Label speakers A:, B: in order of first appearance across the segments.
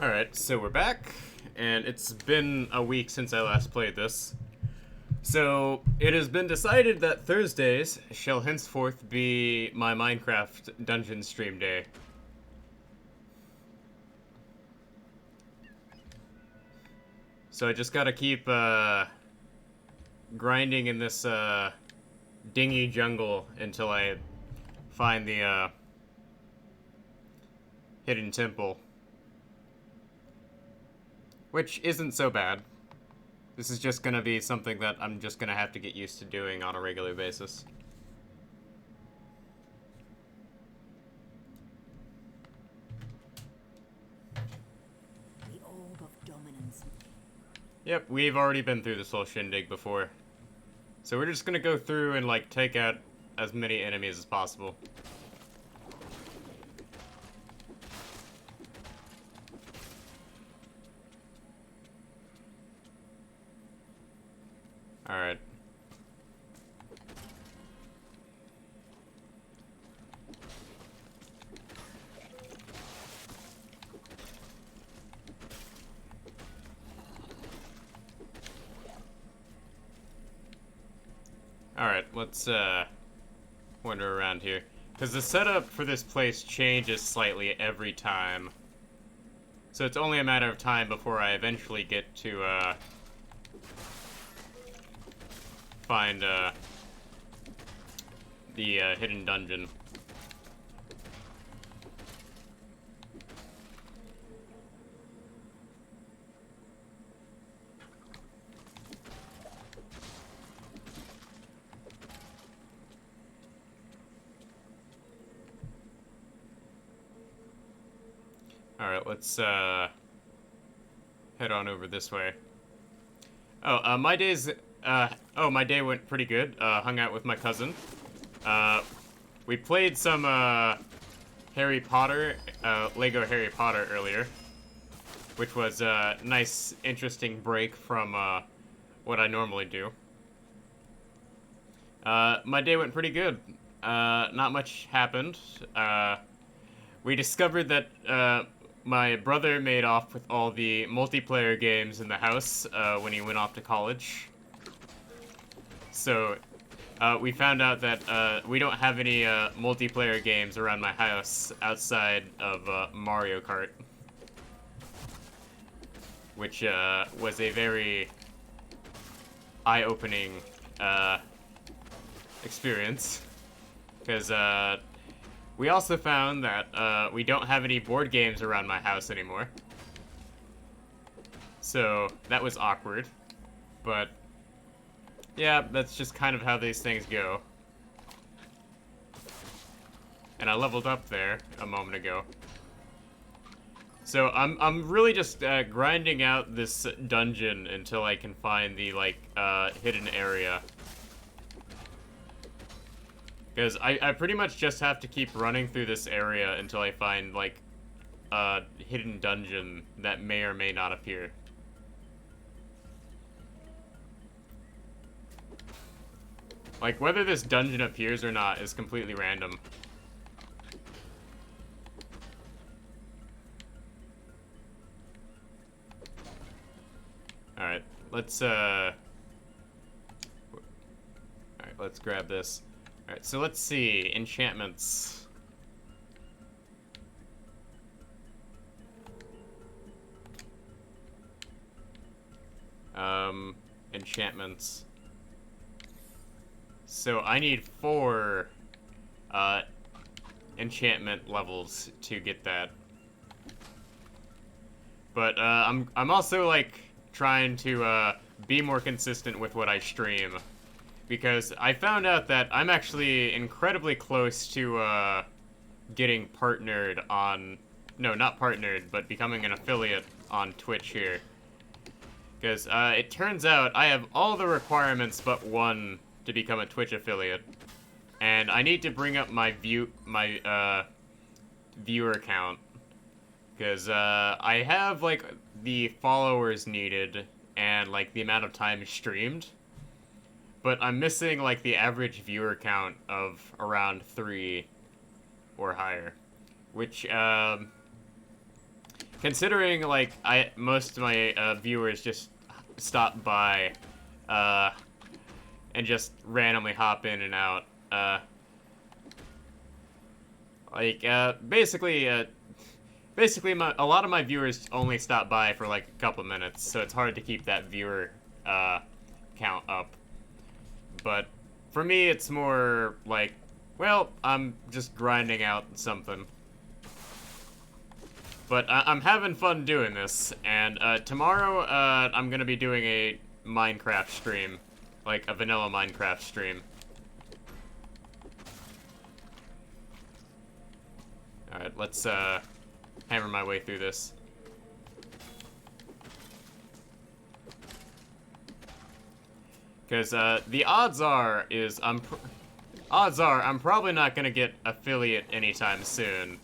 A: Alright, so we're back, and it's been a week since I last played this. So, it has been decided that Thursdays shall henceforth be my Minecraft dungeon stream day. So I just gotta keep, grinding in this, dingy jungle until I find the, hidden temple. Which isn't so bad. This is just gonna be something that I'm just gonna have to get used to doing on a regular basis.
B: The orb of dominance.
A: Yep, we've already been through this whole shindig before. So we're just gonna go through and, like, take out as many enemies as possible. Alright. Alright, let's, wander around here. Because the setup for this place changes slightly every time. So it's only a matter of time before I eventually get to, find, the, hidden dungeon. Alright, let's, head on over this way. Oh, my day went pretty good. Hung out with my cousin. We played some, Harry Potter, Lego Harry Potter earlier. Which was a nice, interesting break from, what I normally do. My day went pretty good. Not much happened. We discovered that, my brother made off with all the multiplayer games in the house, when he went off to college. So, we found out that, we don't have any, multiplayer games around my house outside of, Mario Kart. Which, was a very eye-opening, experience. Because, we also found that, we don't have any board games around my house anymore. So, that was awkward. But, yeah, that's just kind of how these things go. And I leveled up there a moment ago. So, I'm really just, grinding out this dungeon until I can find the, like, hidden area. Because I pretty much just have to keep running through this area until I find, like, a hidden dungeon that may or may not appear. Like, whether this dungeon appears or not is completely random. Alright, let's, Alright, let's grab this. Alright, so let's see. Enchantments. Enchantments. So I need 4, enchantment levels to get that. But, I'm also, like, trying to, be more consistent with what I stream. Because I found out that I'm actually incredibly close to, getting partnered on... No, not partnered, but becoming an affiliate on Twitch here. Because, it turns out I have all the requirements but one to become a Twitch affiliate. And I need to bring up my viewer count. Because, I have, like, the followers needed and, like, the amount of time streamed. But I'm missing, like, the average viewer count of around 3 or higher. Which, considering, like, most of my viewers just stop by and just randomly hop in and out, basically, a lot of my viewers only stop by for, like, a couple minutes, so it's hard to keep that viewer count up. But for me, it's more like, well, I'm just grinding out something. But I'm having fun doing this, and tomorrow I'm gonna be doing a Minecraft stream, like a vanilla Minecraft stream. Alright, let's hammer my way through this. Because the odds are I'm probably not gonna get affiliate anytime soon.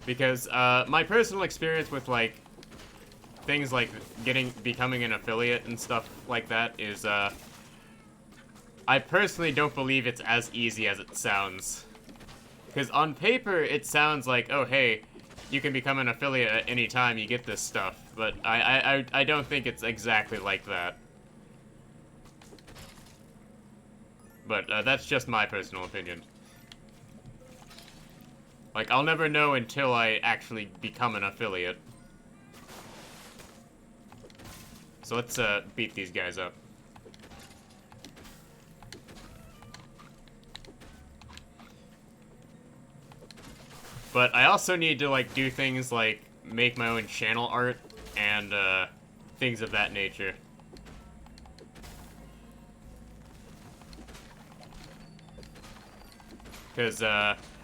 A: Because my personal experience with, like, things like becoming an affiliate and stuff like that is I personally don't believe it's as easy as it sounds. Because on paper it sounds like, oh hey, you can become an affiliate at any time you get this stuff, but I don't think it's exactly like that. But that's just my personal opinion. Like, I'll never know until I actually become an affiliate. So let's beat these guys up. But I also need to, like, do things like make my own channel art and things of that nature. Because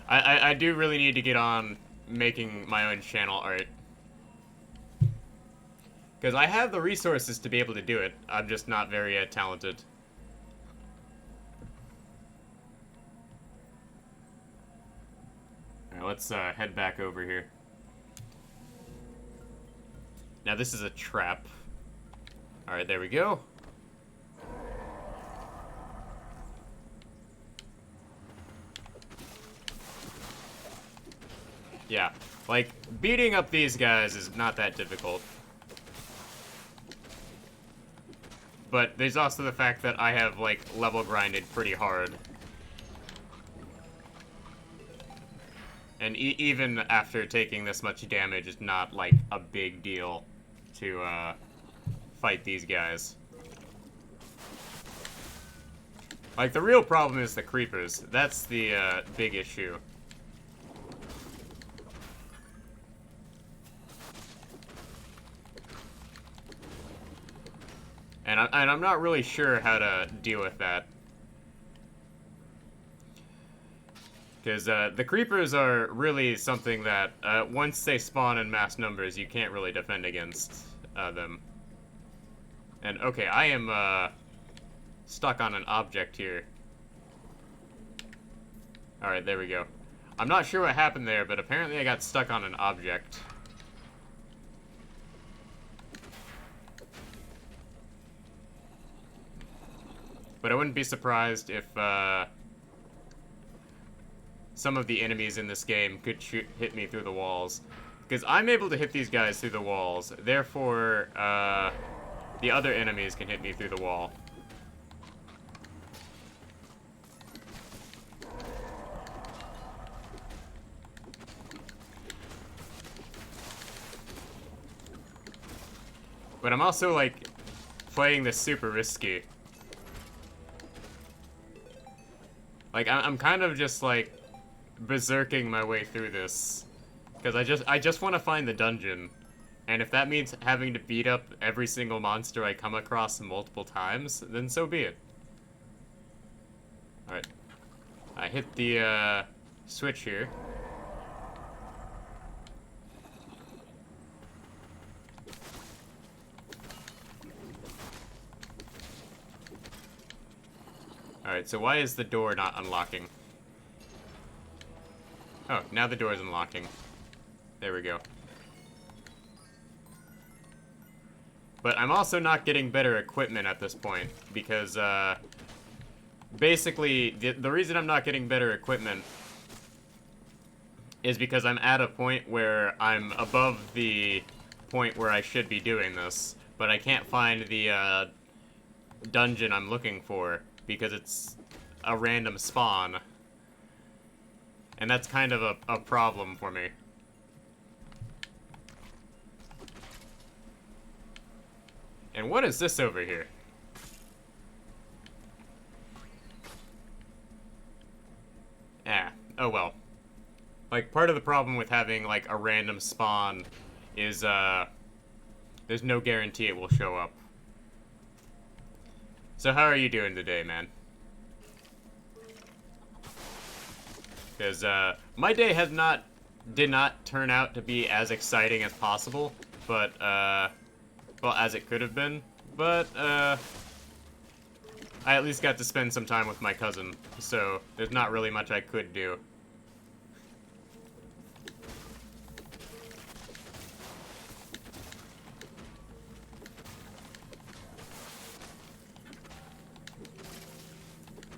A: I do really need to get on making my own channel art. Because I have the resources to be able to do it. I'm just not very talented. Alright, let's head back over here. Now this is a trap. Alright, there we go. Yeah, like, beating up these guys is not that difficult. But there's also the fact that I have, like, level grinded pretty hard. And even after taking this much damage, it's not, like, a big deal to, fight these guys. Like, the real problem is the creepers. That's the, big issue. And I'm not really sure how to deal with that. Because the creepers are really something that, once they spawn in mass numbers, you can't really defend against them. And, okay, I am stuck on an object here. Alright, there we go. I'm not sure what happened there, but apparently I got stuck on an object. But I wouldn't be surprised if some of the enemies in this game could hit me through the walls. Because I'm able to hit these guys through the walls, therefore the other enemies can hit me through the wall. But I'm also, like, playing this super risky. Like, I'm kind of just, like, berserking my way through this. Because I just want to find the dungeon. And if that means having to beat up every single monster I come across multiple times, then so be it. Alright. I hit the, switch here. Alright, so why is the door not unlocking? Oh, now the door is unlocking. There we go. But I'm also not getting better equipment at this point, because, basically, the reason I'm not getting better equipment is because I'm at a point where I'm above the point where I should be doing this, but I can't find the dungeon I'm looking for because it's a random spawn. And that's kind of a problem for me. And what is this over here? Oh well. Like, part of the problem with having, like, a random spawn is, there's no guarantee it will show up. So how are you doing today, man? Because, my day did not turn out to be as exciting as possible, but, well, as it could have been. But, I at least got to spend some time with my cousin, so there's not really much I could do.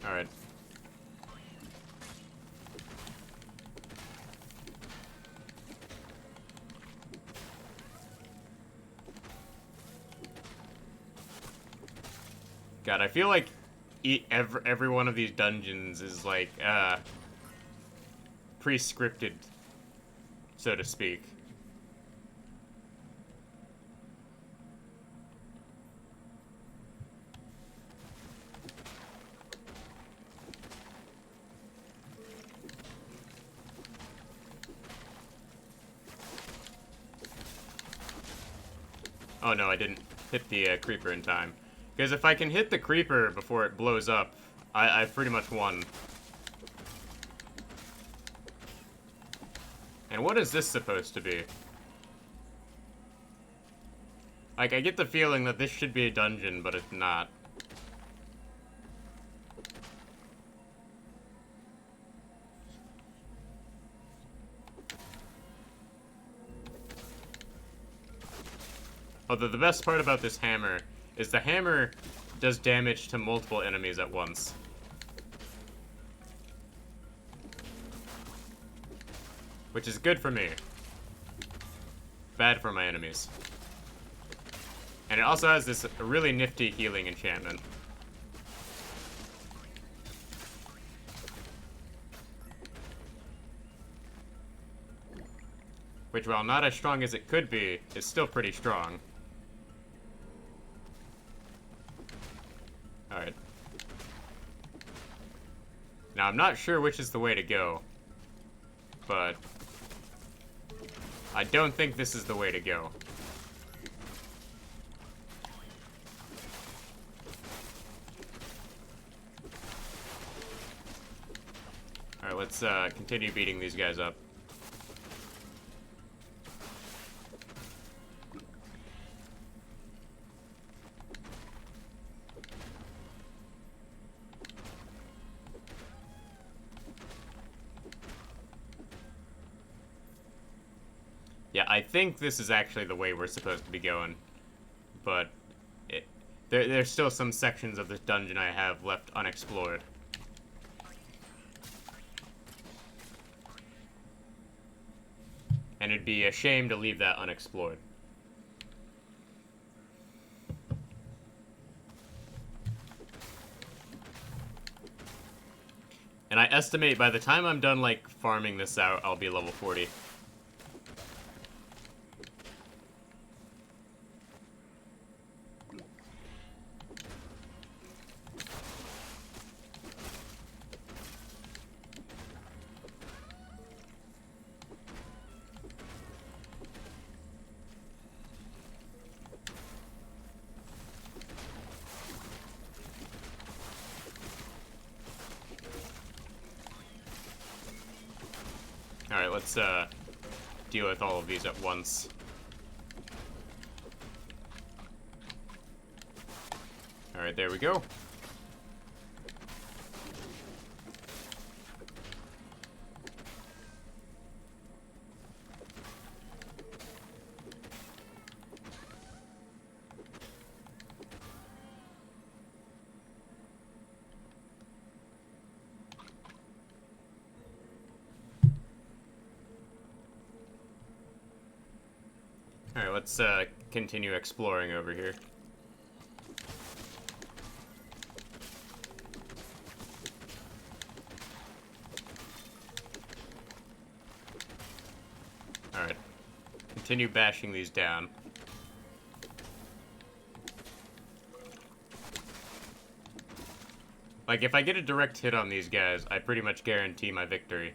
A: Alright. God, I feel like every one of these dungeons is like, pre-scripted, so to speak. Oh no, I didn't hit the creeper in time. Because if I can hit the creeper before it blows up, I've pretty much won. And what is this supposed to be? Like, I get the feeling that this should be a dungeon, but it's not. Although the best part about this hammer is the hammer does damage to multiple enemies at once. Which is good for me. Bad for my enemies. And it also has this really nifty healing enchantment. Which, while not as strong as it could be, is still pretty strong. Alright. Now, I'm not sure which is the way to go. But I don't think this is the way to go. Alright, let's continue beating these guys up. Yeah, I think this is actually the way we're supposed to be going. But there's still some sections of this dungeon I have left unexplored. And it'd be a shame to leave that unexplored. And I estimate by the time I'm done, like, farming this out, I'll be level 40. Alright, let's deal with all of these at once. Alright, there we go. Alright, let's continue exploring over here. Alright. Continue bashing these down. Like, if I get a direct hit on these guys, I pretty much guarantee my victory.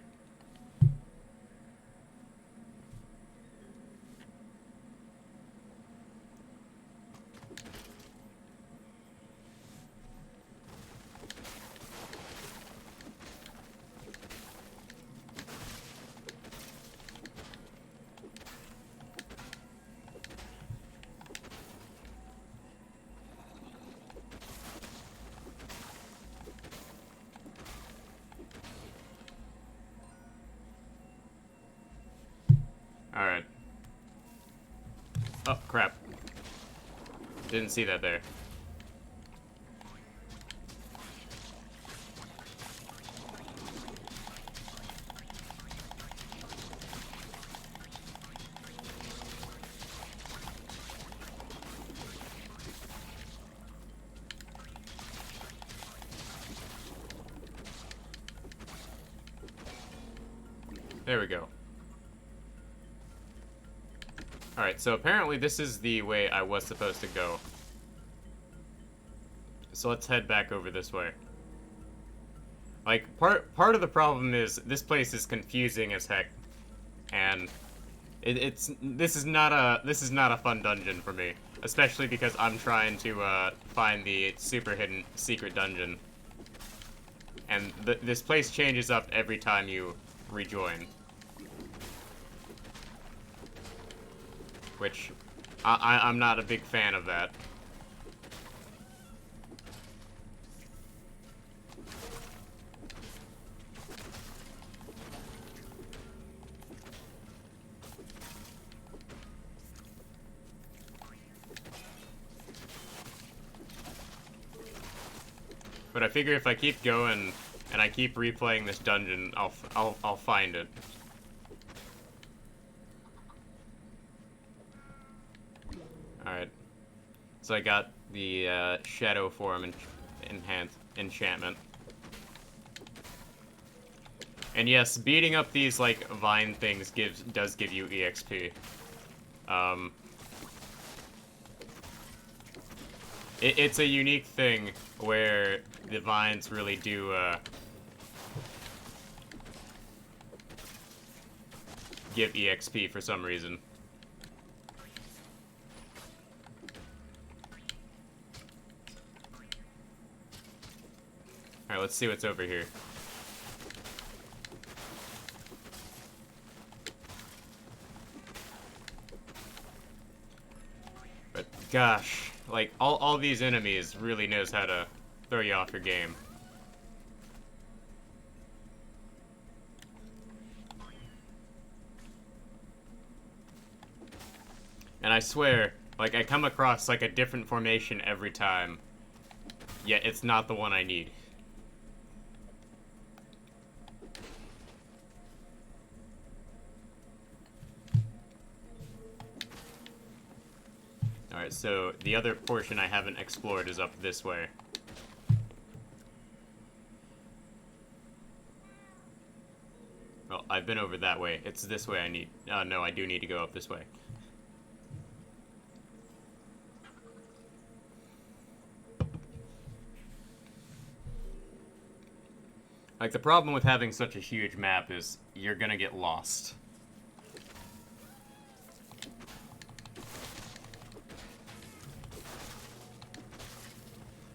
A: Alright. Oh, crap. Didn't see that there. There we go. Alright, so apparently this is the way I was supposed to go. So let's head back over this way. Like, part of the problem is this place is confusing as heck. And this is not a fun dungeon for me. Especially because I'm trying to find the super hidden secret dungeon. And this place changes up every time you rejoin. Which, I'm not a big fan of that. But I figure if I keep going and I keep replaying this dungeon, I'll find it. Alright. So I got the shadow form enchantment. And yes, beating up these like vine things does give you EXP. It's a unique thing where the vines really do give EXP for some reason. Alright, let's see what's over here. But gosh, like all these enemies really knows how to throw you off your game. And I swear, like I come across like a different formation every time, yet it's not the one I need. Alright, so the other portion I haven't explored is up this way. Well, I've been over that way. It's this way I need... no, I do need to go up this way. Like, the problem with having such a huge map is you're gonna get lost.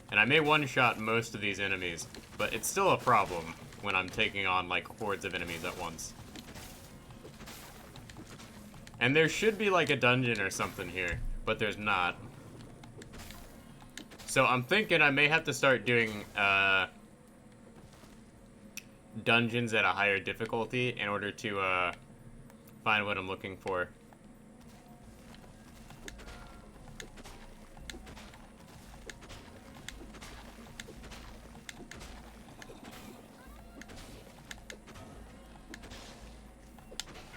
A: And I may one-shot most of these enemies, but it's still a problem when I'm taking on, like, hordes of enemies at once. And there should be, like, a dungeon or something here, but there's not. So I'm thinking I may have to start doing, dungeons at a higher difficulty in order to, find what I'm looking for.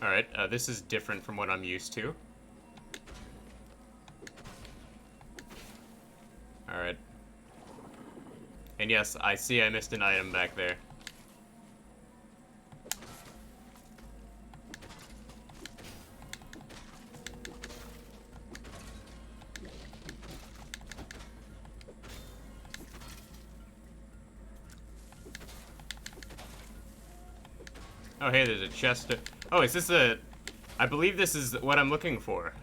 A: Alright, this is different from what I'm used to. And yes, I see I missed an item back there. Oh, hey, there's a chest. Oh, is this a... I believe this is what I'm looking for.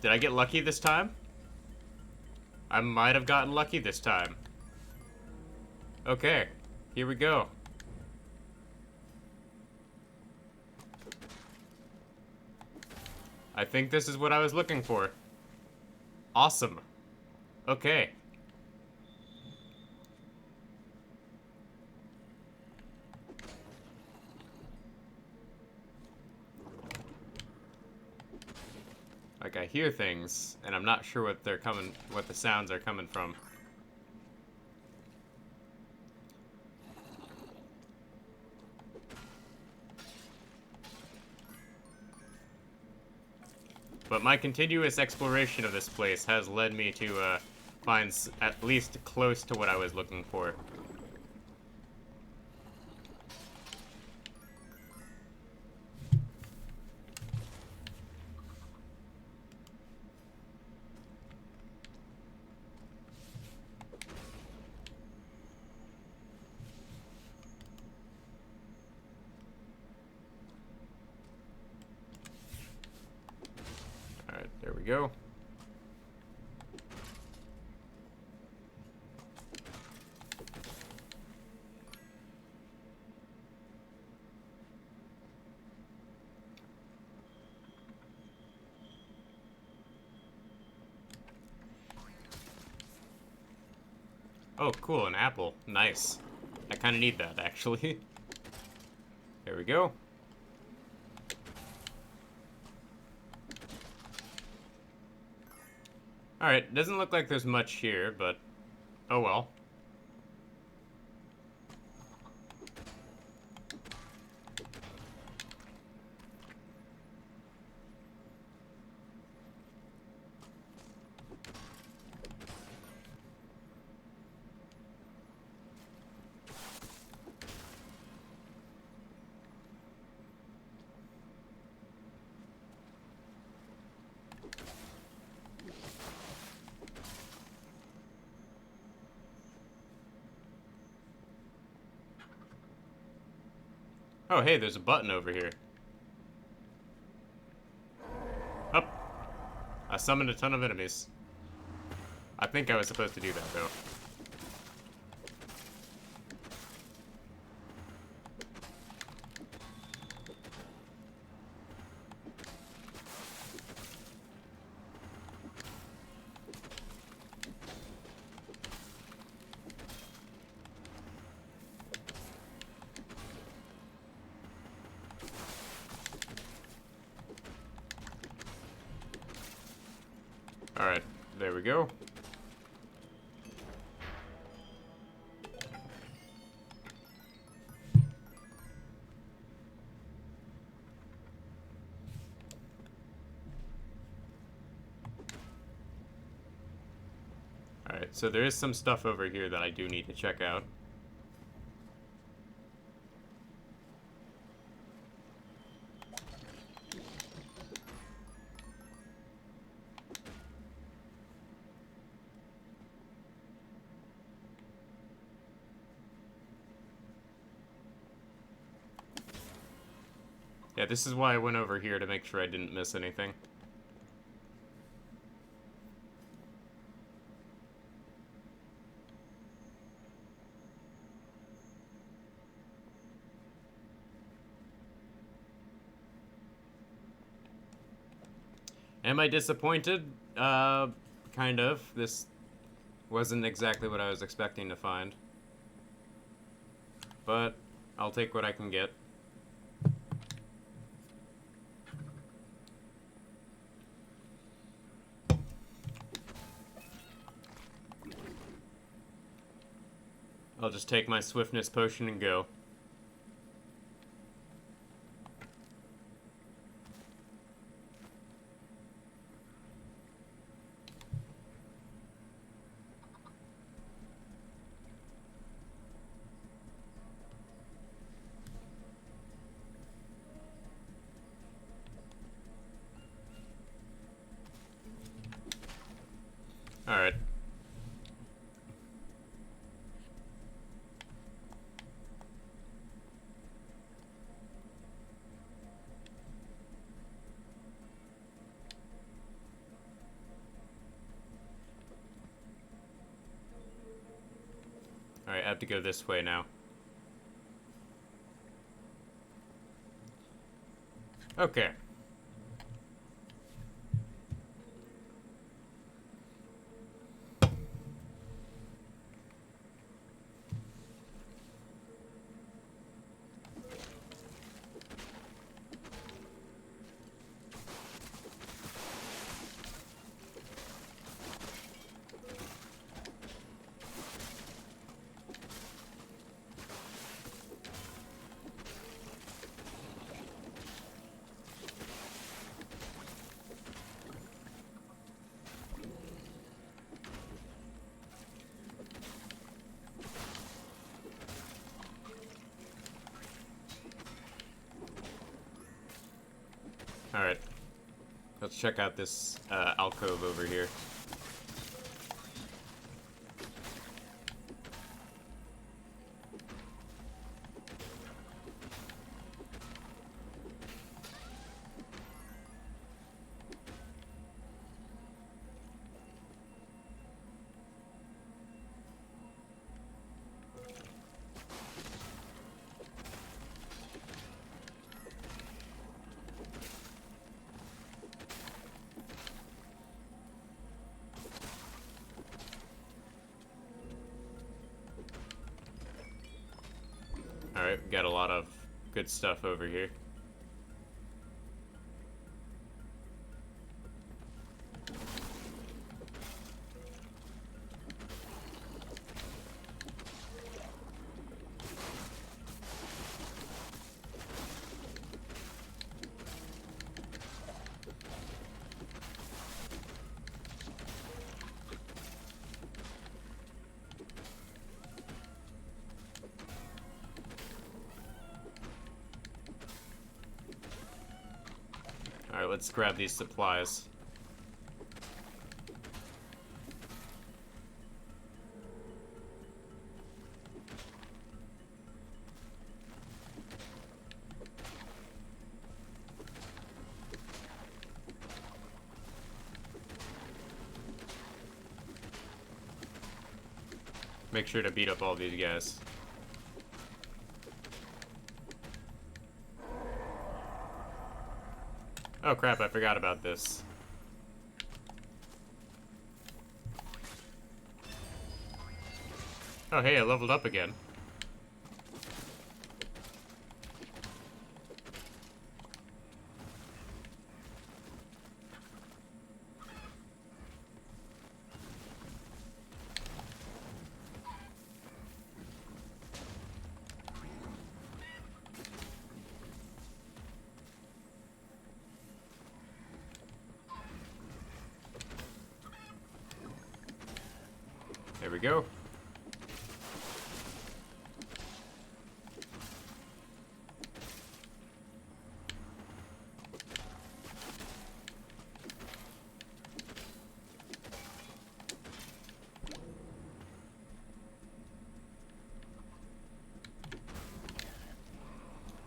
A: Did I get lucky this time? I might have gotten lucky this time. Okay, here we go. I think this is what I was looking for. Awesome. Okay. Like, I hear things, and I'm not sure what the sounds are coming from. But my continuous exploration of this place has led me to find at least close to what I was looking for. Alright, there we go. Oh, cool, an apple. Nice. I kind of need that, actually. There we go. Alright, doesn't look like there's much here, but oh well. Oh, hey, there's a button over here. Up. I summoned a ton of enemies. I think I was supposed to do that, though. Alright, there we go. Alright, so there is some stuff over here that I do need to check out. Yeah, this is why I went over here, to make sure I didn't miss anything. Am I disappointed? Kind of. This wasn't exactly what I was expecting to find. But I'll take what I can get. I'll just take my swiftness potion and go. Alright. Alright, I have to go this way now. Okay. Alright. Let's check out this alcove over here. Alright, we got a lot of good stuff over here. Alright, let's grab these supplies. Make sure to beat up all these guys. Oh crap, I forgot about this. Oh hey, I leveled up again. There we go.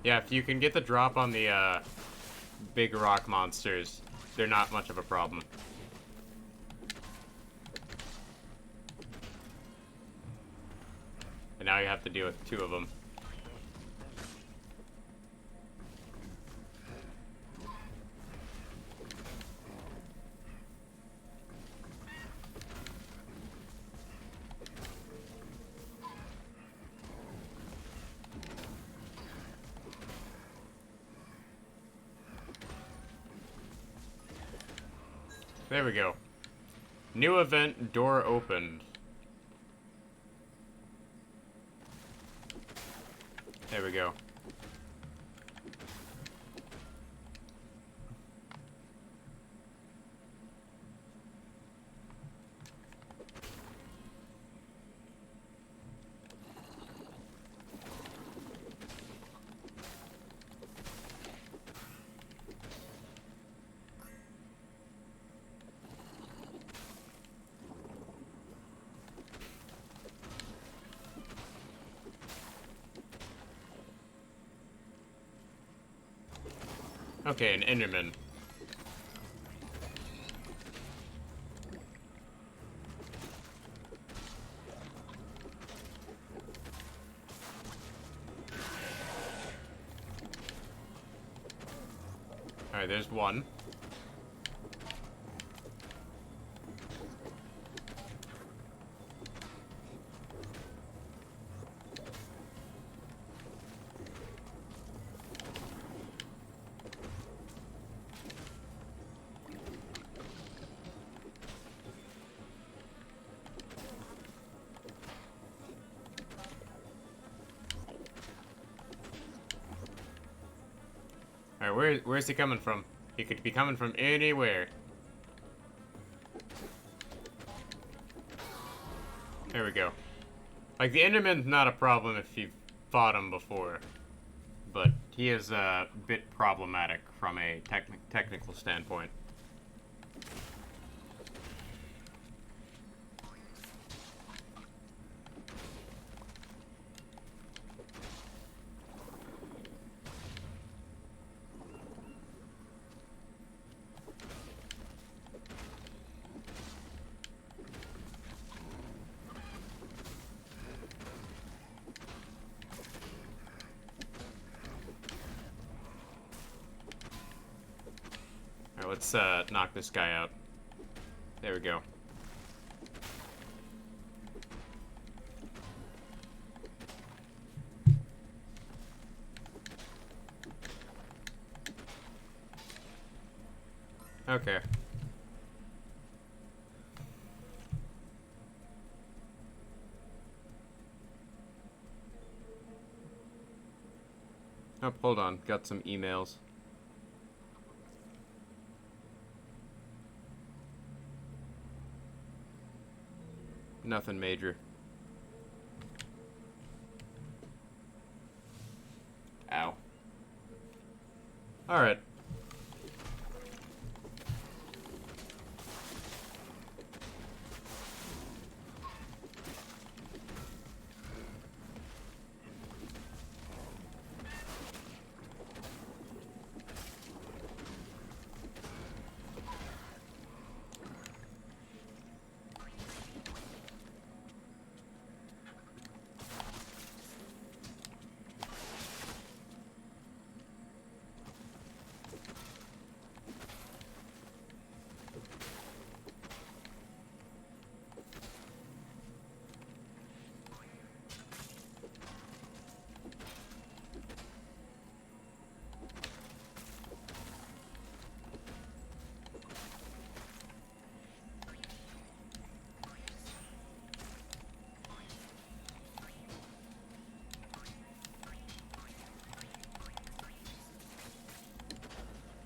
A: Yeah, if you can get the drop on the big rock monsters, they're not much of a problem. And now you have to deal with two of them. There we go. New event, door opened. There we go. Okay, an Enderman. Alright, there's one. Alright, where's he coming from? He could be coming from anywhere. There we go. Like, the Enderman's not a problem if you've fought him before. But he is a bit problematic from a technical standpoint. Alright, let's knock this guy out. There we go. Okay. Oh, hold on. Got some emails. Nothing major. Ow. Alright.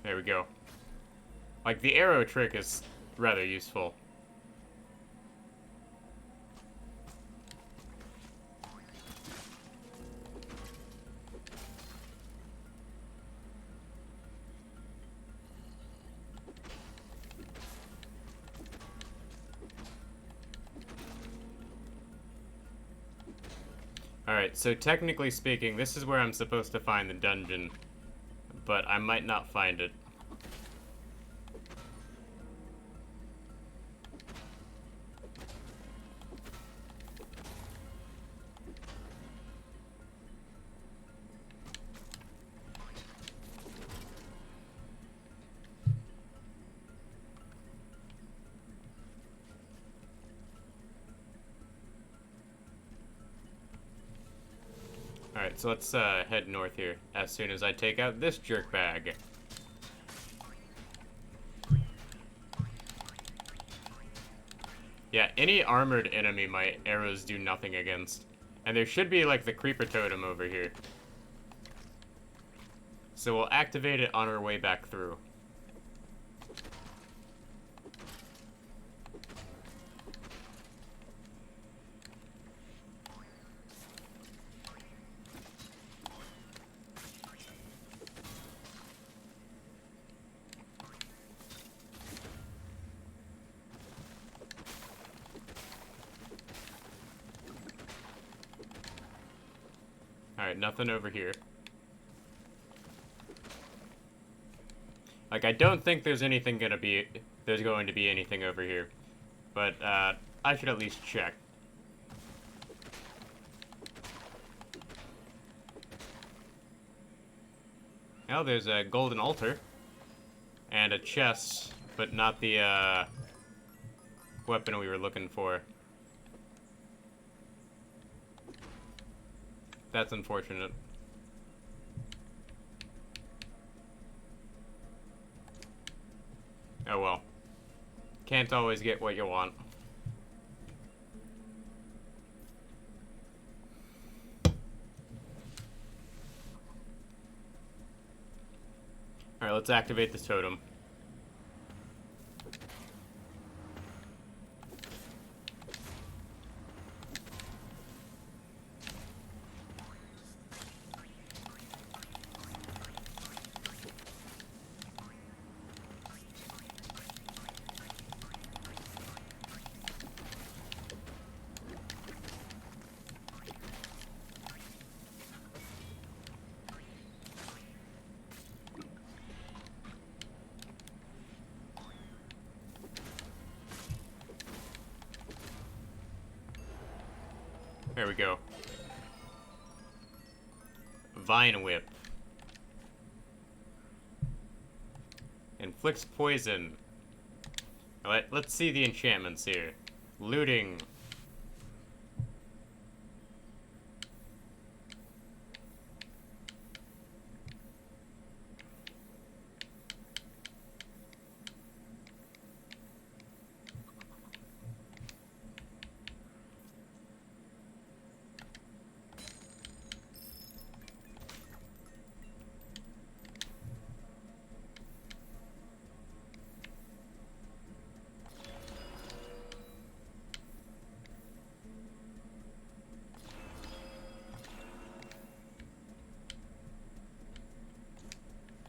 A: There we go. Like, the arrow trick is rather useful. Alright, so technically speaking, this is where I'm supposed to find the dungeon, but I might not find it. Alright, so let's head north here as soon as I take out this jerk bag. Yeah, any armored enemy my arrows do nothing against. And there should be, like, the creeper totem over here. So we'll activate it on our way back through. Alright, nothing over here. Like, I don't think there's going to be anything over here. But, I should at least check. Now there's a golden altar. And a chest, but not the, weapon we were looking for. That's unfortunate. Oh well. Can't always get what you want. Alright, let's activate this totem. There we go. Vine Whip. Inflicts poison. Let's see the enchantments here. Looting.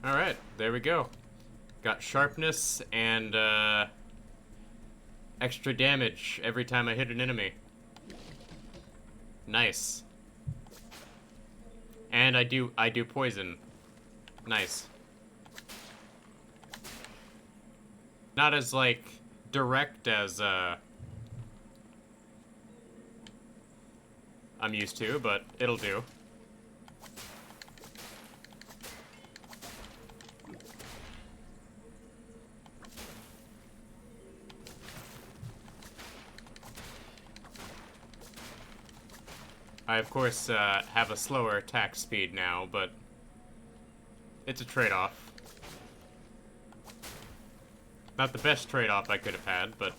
A: Alright, there we go. Got sharpness and, extra damage every time I hit an enemy. Nice. And I do poison. Nice. Not as, like, direct as, I'm used to, but it'll do. I, of course, have a slower attack speed now, but it's a trade-off. Not the best trade-off I could have had, but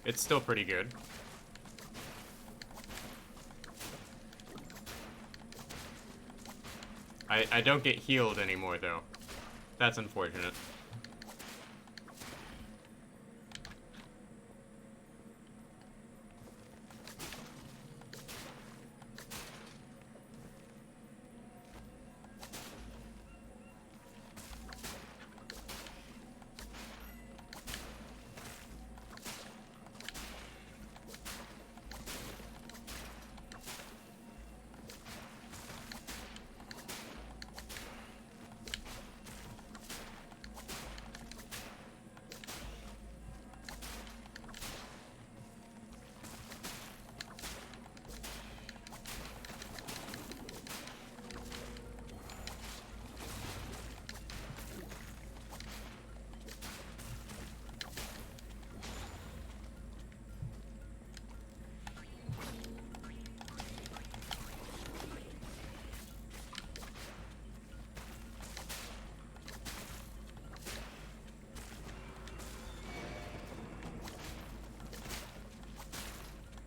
A: it's still pretty good. I don't get healed anymore, though. That's unfortunate.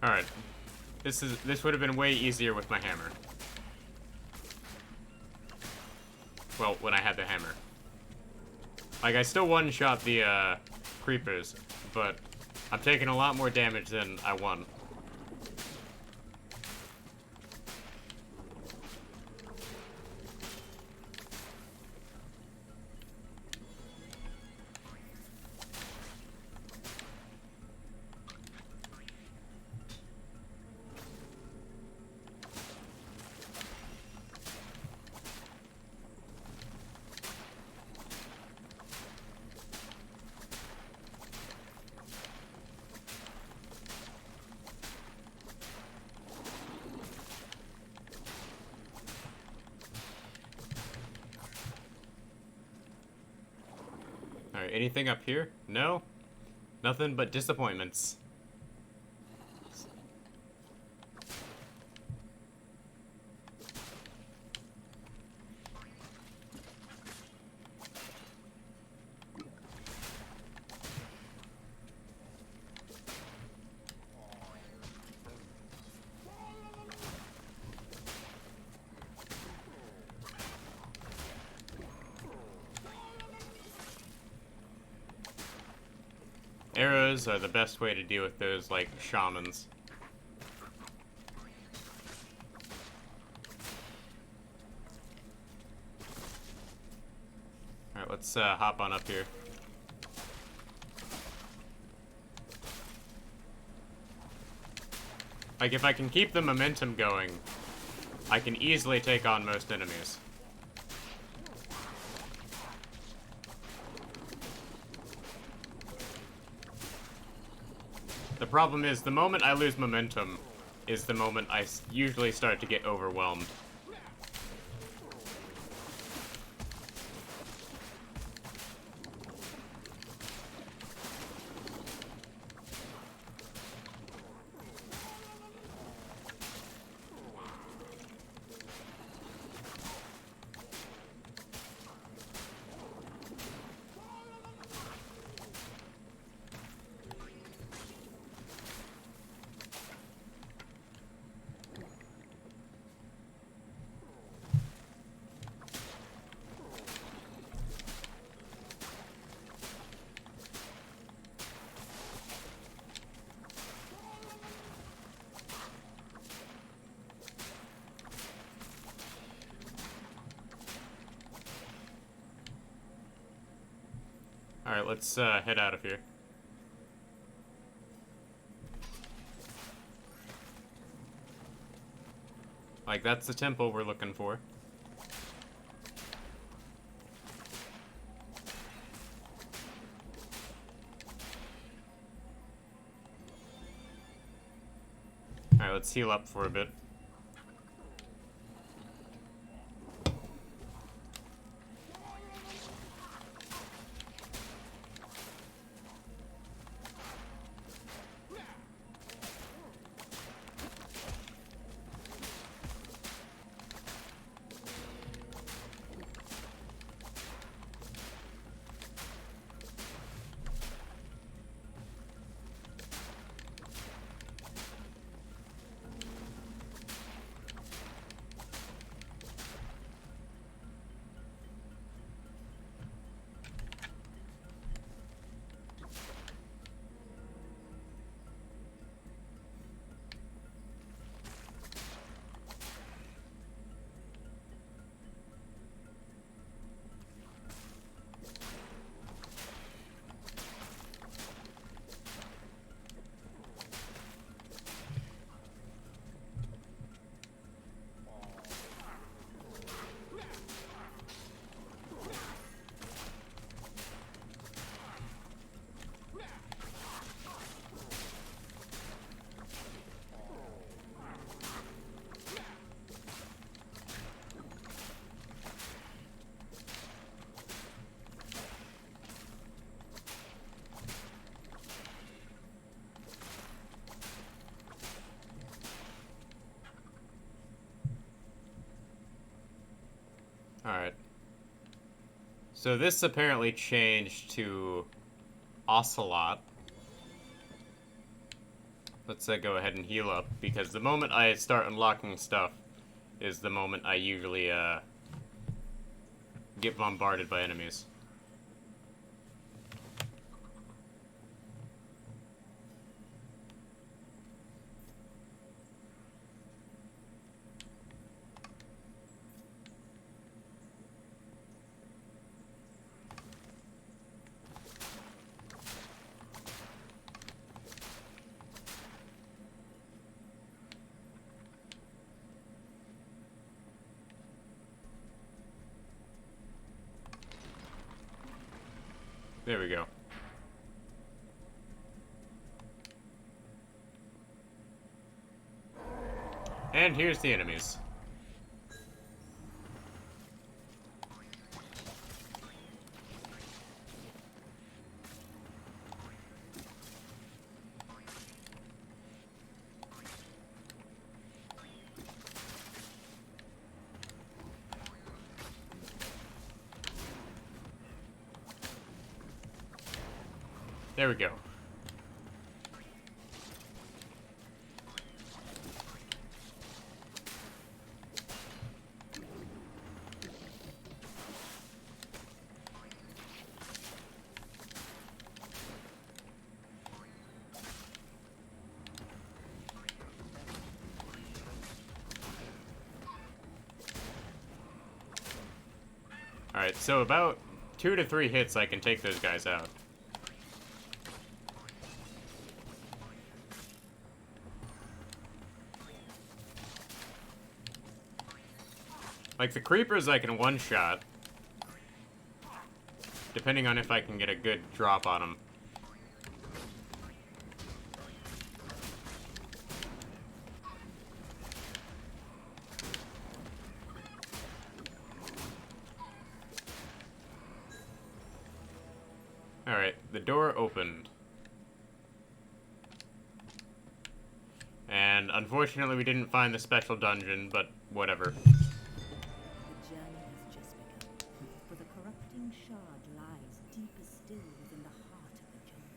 A: Alright. This would have been way easier with my hammer. Well, when I had the hammer. Like, I still one-shot the, creepers, but I'm taking a lot more damage than I want. Alright, anything up here? No? Nothing but disappointments. Arrows are the best way to deal with those, like, shamans. Alright, let's hop on up here. Like, if I can keep the momentum going, I can easily take on most enemies. The problem is, the moment I lose momentum is the moment I usually start to get overwhelmed. Alright, let's head out of here. Like, that's the temple we're looking for. Alright, let's heal up for a bit. Alright. So this apparently changed to Ocelot. Let's go ahead and heal up, because the moment I start unlocking stuff is the moment I usually get bombarded by enemies. There we go. And here's the enemies. There we go. Alright, so about 2 to 3 hits I can take those guys out. Like, the creepers I can one-shot, depending on if I can get a good drop on them. Alright, the door opened. And unfortunately we didn't find the special dungeon, but whatever.
B: The journey has just begun, for the corrupting shard lies deeper still within the heart of the jungle.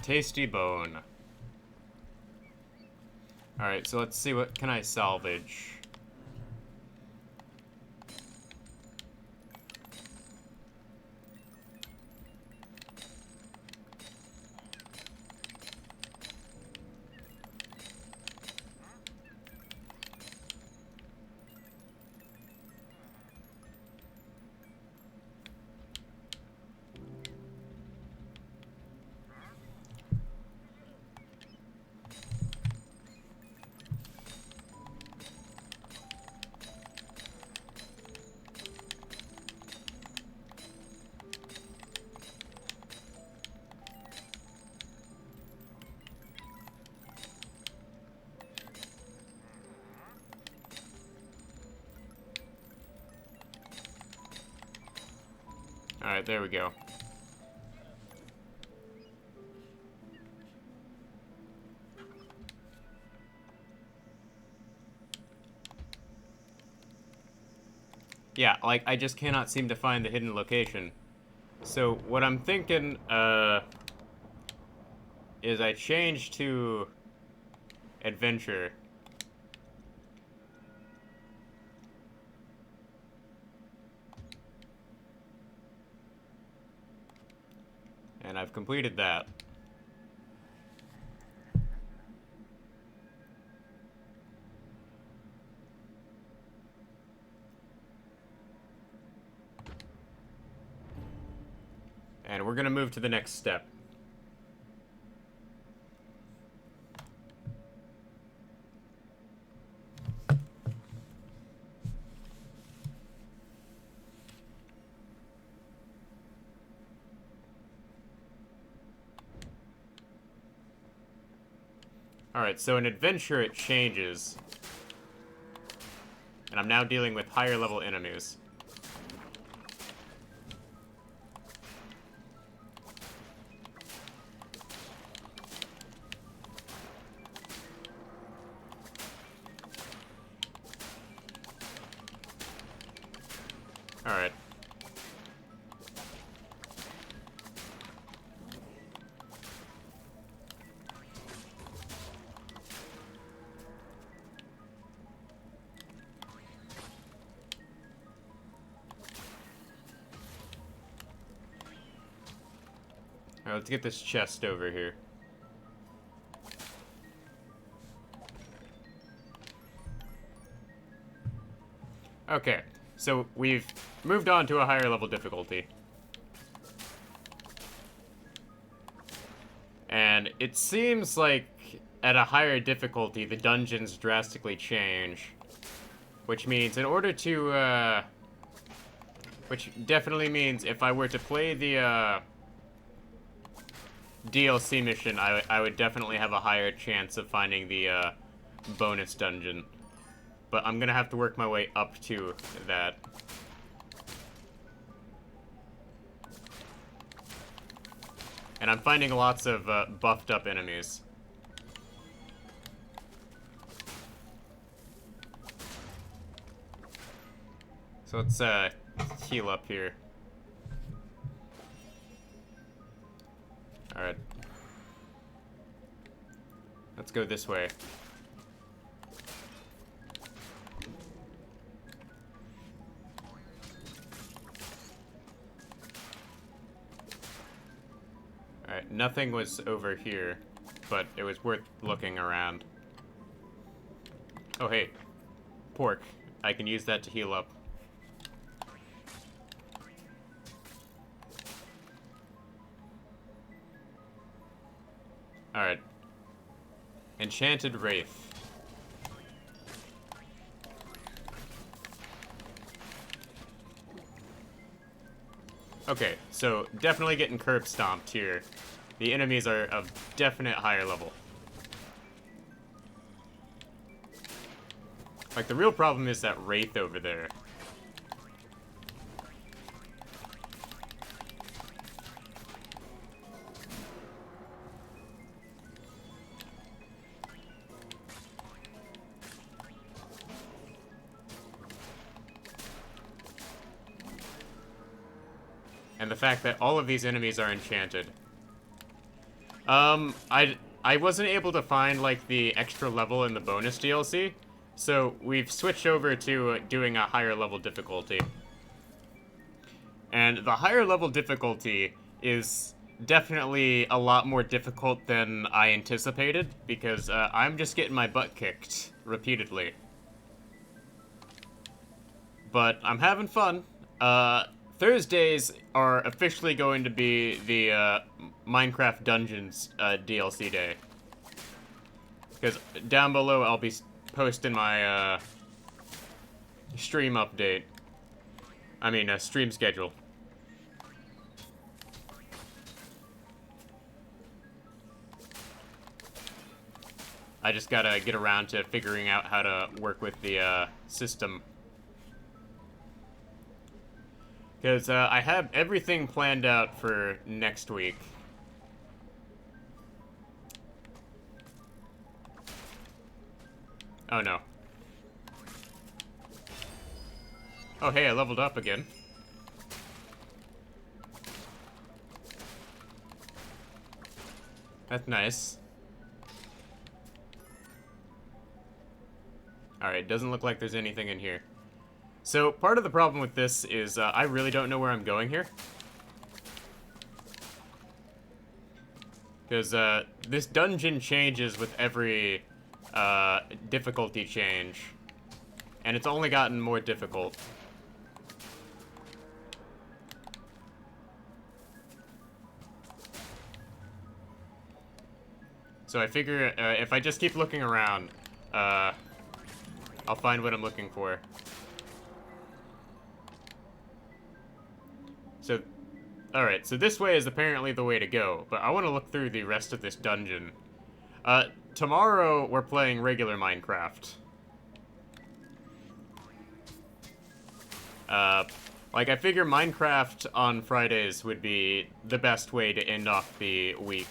A: Tasty bone. Alright, so let's see, what can I salvage? Alright, there we go. Yeah, like, I just cannot seem to find the hidden location. So, what I'm thinking, is I change to adventure. And I've completed that. And we're gonna move to the next step. Alright, so in adventure it changes. And I'm now dealing with higher level enemies. Alright. Alright, let's get this chest over here. Okay, so we've moved on to a higher level difficulty. And it seems like at a higher difficulty, the dungeons drastically change. Which means in order to, which definitely means if I were to play the, DLC mission, I would definitely have a higher chance of finding the, bonus dungeon. But I'm gonna have to work my way up to that. And I'm finding lots of buffed up enemies. So let's heal up here. Alright. Let's go this way. Alright, nothing was over here, but it was worth looking around. Oh hey, pork. I can use that to heal up. Alright. Enchanted Wraith. Okay, so definitely getting curb stomped here. The enemies are of definite higher level. Like, the real problem is that Wraith over there. And the fact that all of these enemies are enchanted. I wasn't able to find, like, the extra level in the bonus DLC, so we've switched over to doing a higher level difficulty. And the higher level difficulty is definitely a lot more difficult than I anticipated, because I'm just getting my butt kicked repeatedly. But I'm having fun. Thursdays are officially going to be the Minecraft Dungeons DLC day. Because down below I'll be posting my stream update. I mean, stream schedule. I just gotta get around to figuring out how to work with the system. Because I have everything planned out for next week. Oh no. Oh hey, I leveled up again. That's nice. Alright, doesn't look like there's anything in here. So, part of the problem with this is I really don't know where I'm going here. Because this dungeon changes with every difficulty change. And it's only gotten more difficult. So I figure if I just keep looking around, I'll find what I'm looking for. So, alright, so this way is apparently the way to go, but I want to look through the rest of this dungeon. Tomorrow we're playing regular Minecraft. Like, I figure Minecraft on Fridays would be the best way to end off the week.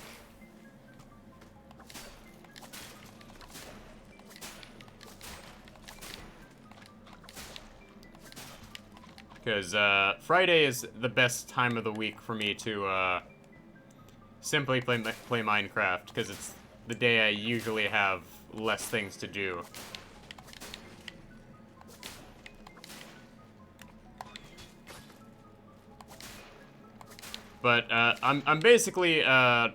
A: Because, Friday is the best time of the week for me to, simply play Minecraft, because it's the day I usually have less things to do. But, I'm basically, I've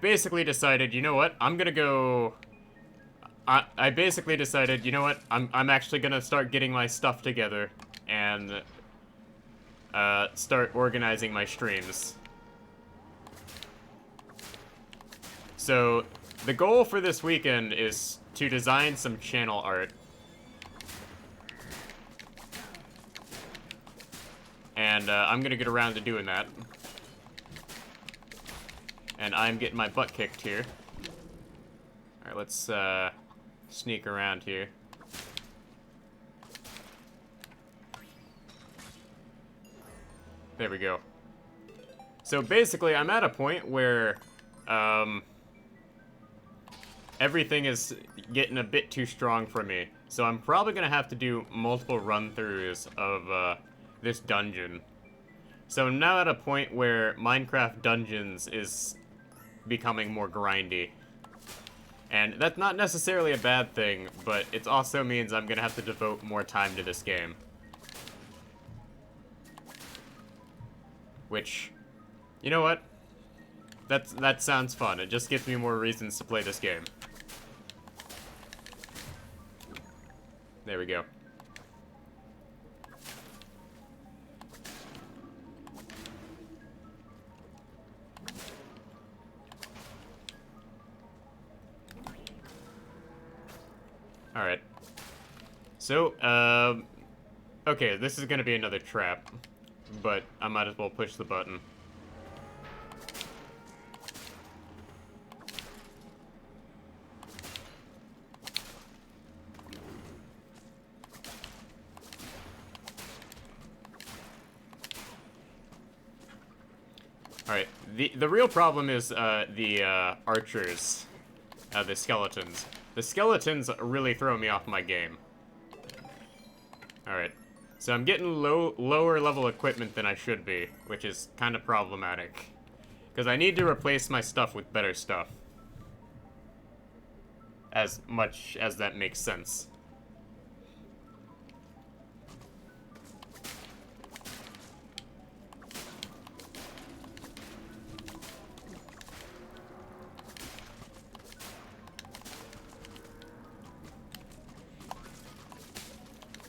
A: basically decided, you know what, I'm gonna go... I basically decided, you know what, I'm actually gonna start getting my stuff together. And start organizing my streams. So, the goal for this weekend is to design some channel art. And I'm gonna get around to doing that. And I'm getting my butt kicked here. Alright, let's sneak around here. There we go. So basically, I'm at a point where, everything is getting a bit too strong for me. So I'm probably gonna have to do multiple run-throughs of, this dungeon. So I'm now at a point where Minecraft Dungeons is becoming more grindy. And that's not necessarily a bad thing, but it also means I'm gonna have to devote more time to this game. Which, you know what? That sounds fun. It just gives me more reasons to play this game. There we go. Alright. So, okay, this is gonna be another trap, but I might as well push the button. Alright, the real problem is, the archers, the skeletons. The skeletons really throw me off my game. Alright, so I'm getting lower level equipment than I should be, which is kind of problematic. Because I need to replace my stuff with better stuff. As much as that makes sense.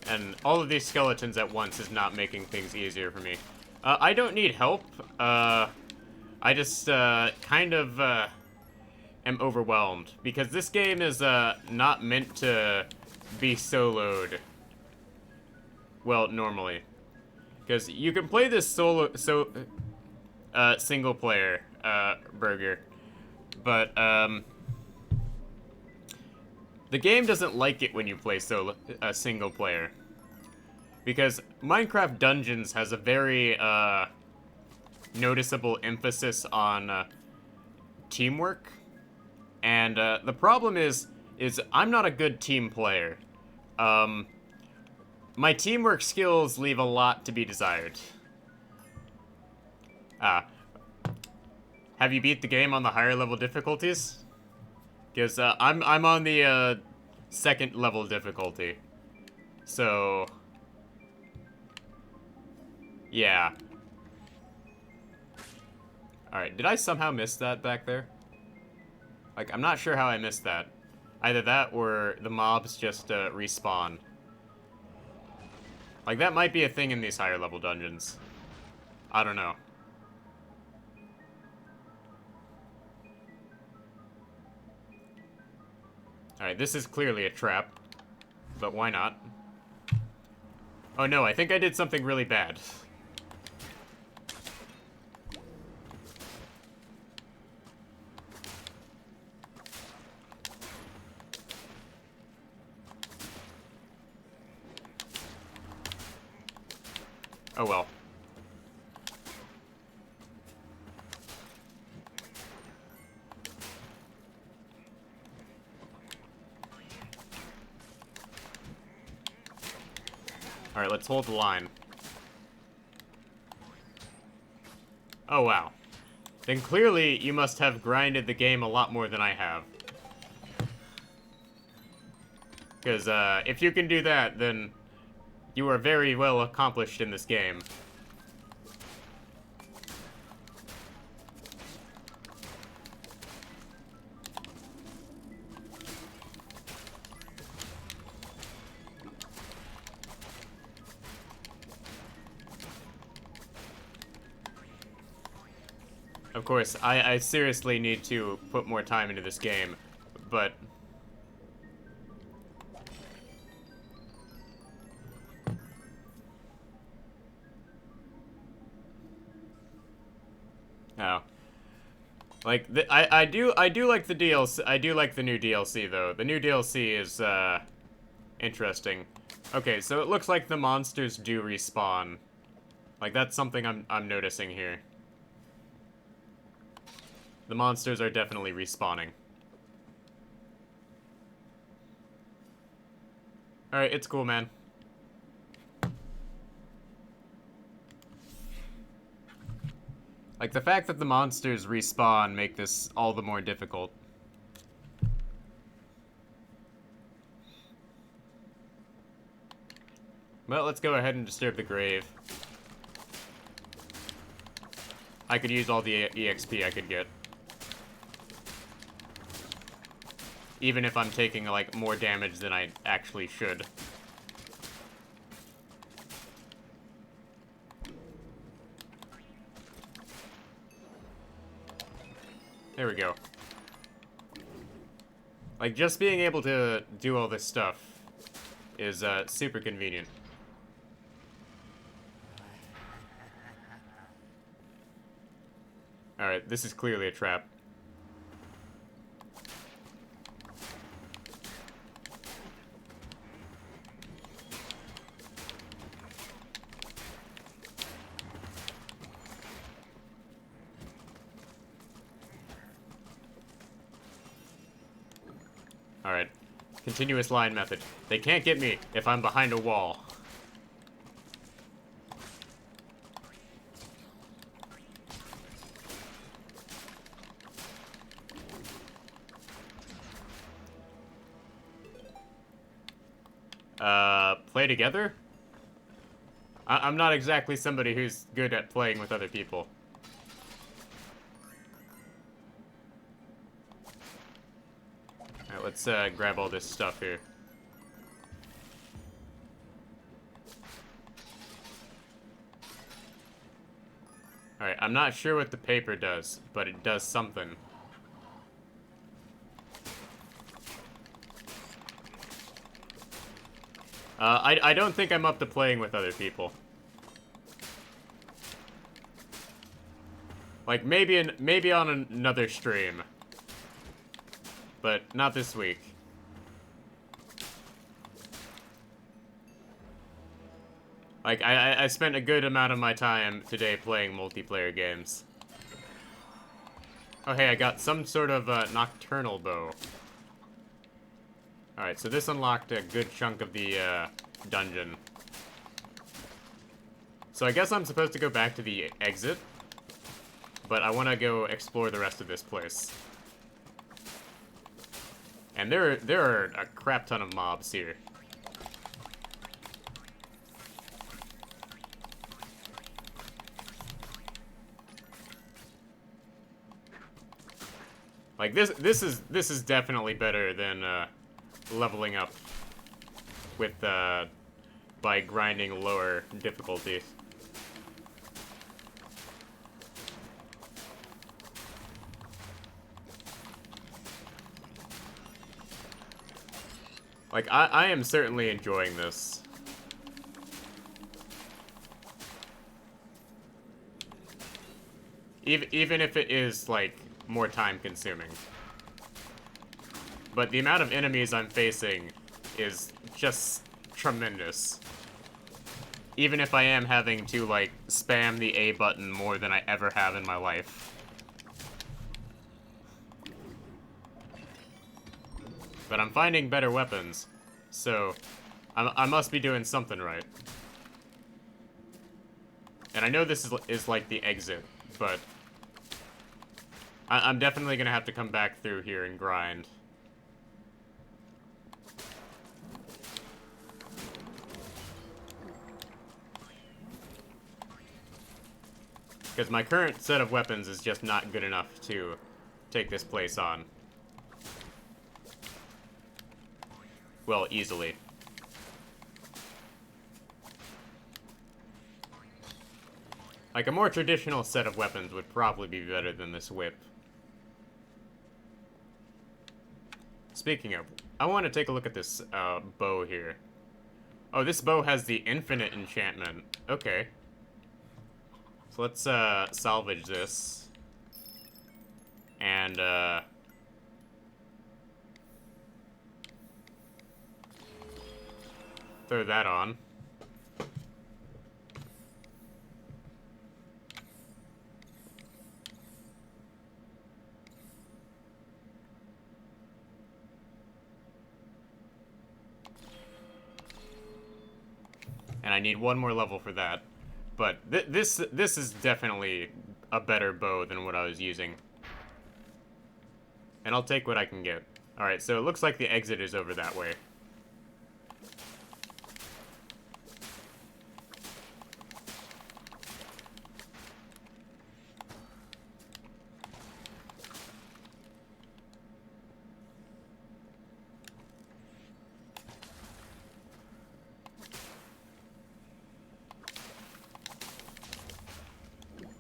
A: And all of these skeletons at once is not making things easier for me. I don't need help. I just, kind of, am overwhelmed. Because this game is, not meant to be soloed. Well, normally. Because you can play this single player, burger. But, the game doesn't like it when you play single player. Because Minecraft Dungeons has a very, noticeable emphasis on, teamwork. And, the problem is I'm not a good team player. My teamwork skills leave a lot to be desired. Have you beat the game on the higher level difficulties? Because, I'm on the, second level difficulty. So... yeah. Alright, did I somehow miss that back there? Like, I'm not sure how I missed that. Either that or the mobs just, respawn. Like, that might be a thing in these higher level dungeons. I don't know. Alright, this is clearly a trap. But why not? Oh no, I think I did something really bad. Oh well. Alright, let's hold the line. Oh wow. Then clearly you must have grinded the game a lot more than I have. Because, if you can do that, then you are very well accomplished in this game. Of course, I seriously need to put more time into this game, but... oh. Like, I do like the DLC, I do like the new DLC, though. The new DLC is, interesting. Okay, so it looks like the monsters do respawn. Like, that's something I'm noticing here. The monsters are definitely respawning. Alright, it's cool, man. Like, the fact that the monsters respawn make this all the more difficult. Well, let's go ahead and disturb the grave. I could use all the EXP I could get. Even if I'm taking, like, more damage than I actually should. There we go. Like, just being able to do all this stuff is, super convenient. Alright, this is clearly a trap. Alright. Continuous line method. They can't get me if I'm behind a wall. Play together? I'm not exactly somebody who's good at playing with other people. Alright, let's grab all this stuff here. Alright, I'm not sure what the paper does, but it does something. I don't think I'm up to playing with other people. Like, maybe on another stream. But not this week. Like, I spent a good amount of my time today playing multiplayer games. Oh, hey, I got some sort of, nocturnal bow. Alright, so this unlocked a good chunk of the, dungeon. So I guess I'm supposed to go back to the exit. But I want to go explore the rest of this place. And there are a crap ton of mobs here. Like, this is definitely better than leveling up with by grinding lower difficulties. Like, I am certainly enjoying this. Even if it is, like, more time-consuming. But the amount of enemies I'm facing is just tremendous. Even if I am having to, like, spam the A button more than I ever have in my life. But I'm finding better weapons, so I must be doing something right. And I know this is like the exit, but I'm definitely gonna have to come back through here and grind. Because my current set of weapons is just not good enough to take this place on. Well, easily. Like, a more traditional set of weapons would probably be better than this whip. Speaking of, I want to take a look at this bow here. Oh, this bow has the infinite enchantment. Okay. So let's salvage this. And throw that on. And I need one more level for that. But this is definitely a better bow than what I was using. And I'll take what I can get. Alright, so it looks like the exit is over that way.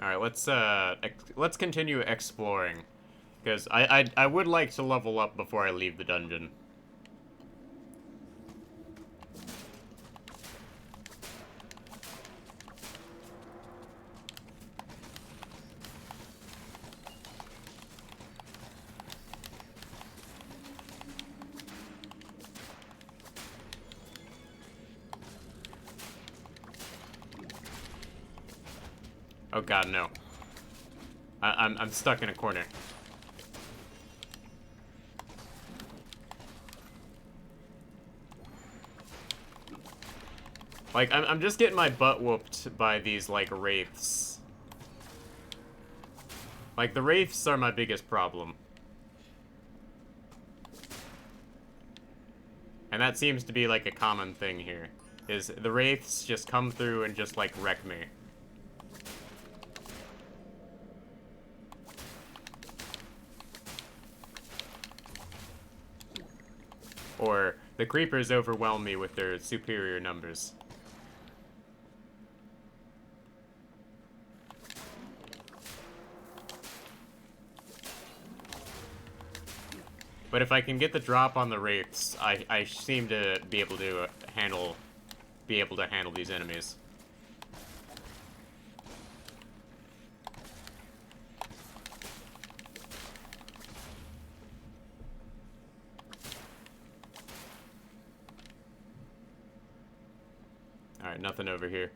A: Alright, let's continue exploring. Because I would like to level up before I leave the dungeon. Oh god, no. I'm stuck in a corner. Like, I'm just getting my butt whooped by these, like, wraiths. Like, the wraiths are my biggest problem. And that seems to be, like, a common thing here. Is the wraiths just come through and just, like, wreck me. Or the creepers overwhelm me with their superior numbers. But if I can get the drop on the wraiths, I seem to be able to handle these enemies. Alright, nothing over here.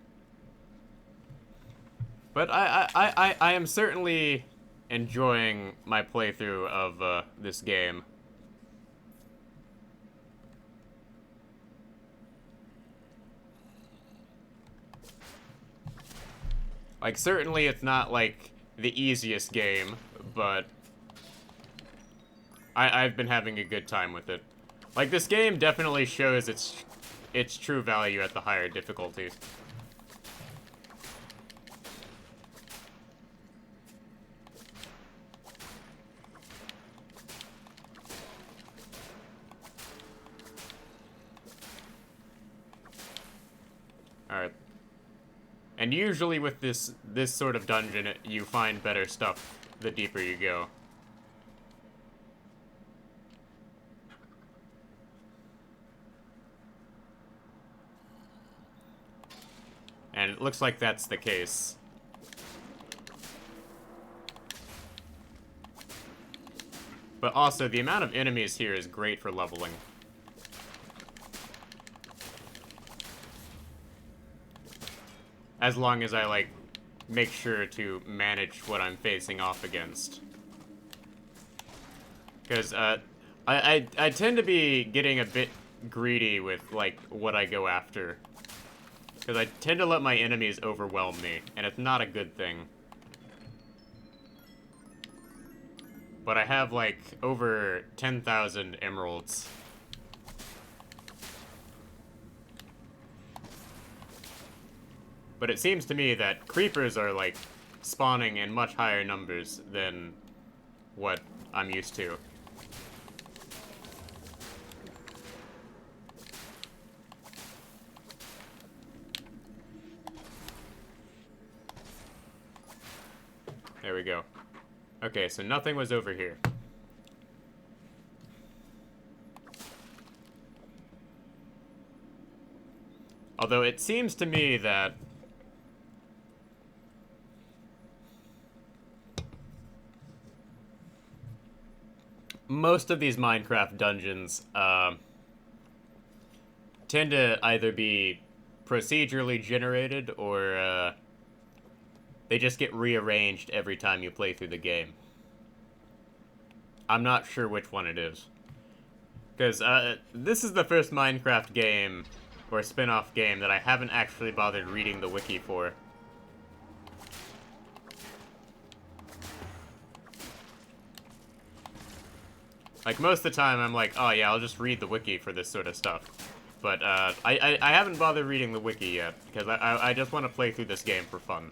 A: But I am certainly enjoying my playthrough of this game. Like, certainly it's not, like, the easiest game, but I've been having a good time with it. Like, this game definitely shows its true value at the higher difficulties. Alright. And usually with this sort of dungeon, you find better stuff the deeper you go. And it looks like that's the case. But also, the amount of enemies here is great for leveling. As long as I, like, make sure to manage what I'm facing off against. Because, I tend to be getting a bit greedy with, like, what I go after. Because I tend to let my enemies overwhelm me, and it's not a good thing. But I have, like, over 10,000 emeralds. But it seems to me that creepers are, like, spawning in much higher numbers than what I'm used to. There we go. Okay, so nothing was over here. Although it seems to me that most of these Minecraft dungeons tend to either be procedurally generated or they just get rearranged every time you play through the game. I'm not sure which one it is. Because this is the first Minecraft game, or spin-off game that I haven't actually bothered reading the wiki for. Like, most of the time, I'm like, oh yeah, I'll just read the wiki for this sort of stuff. But, I haven't bothered reading the wiki yet, because I just want to play through this game for fun.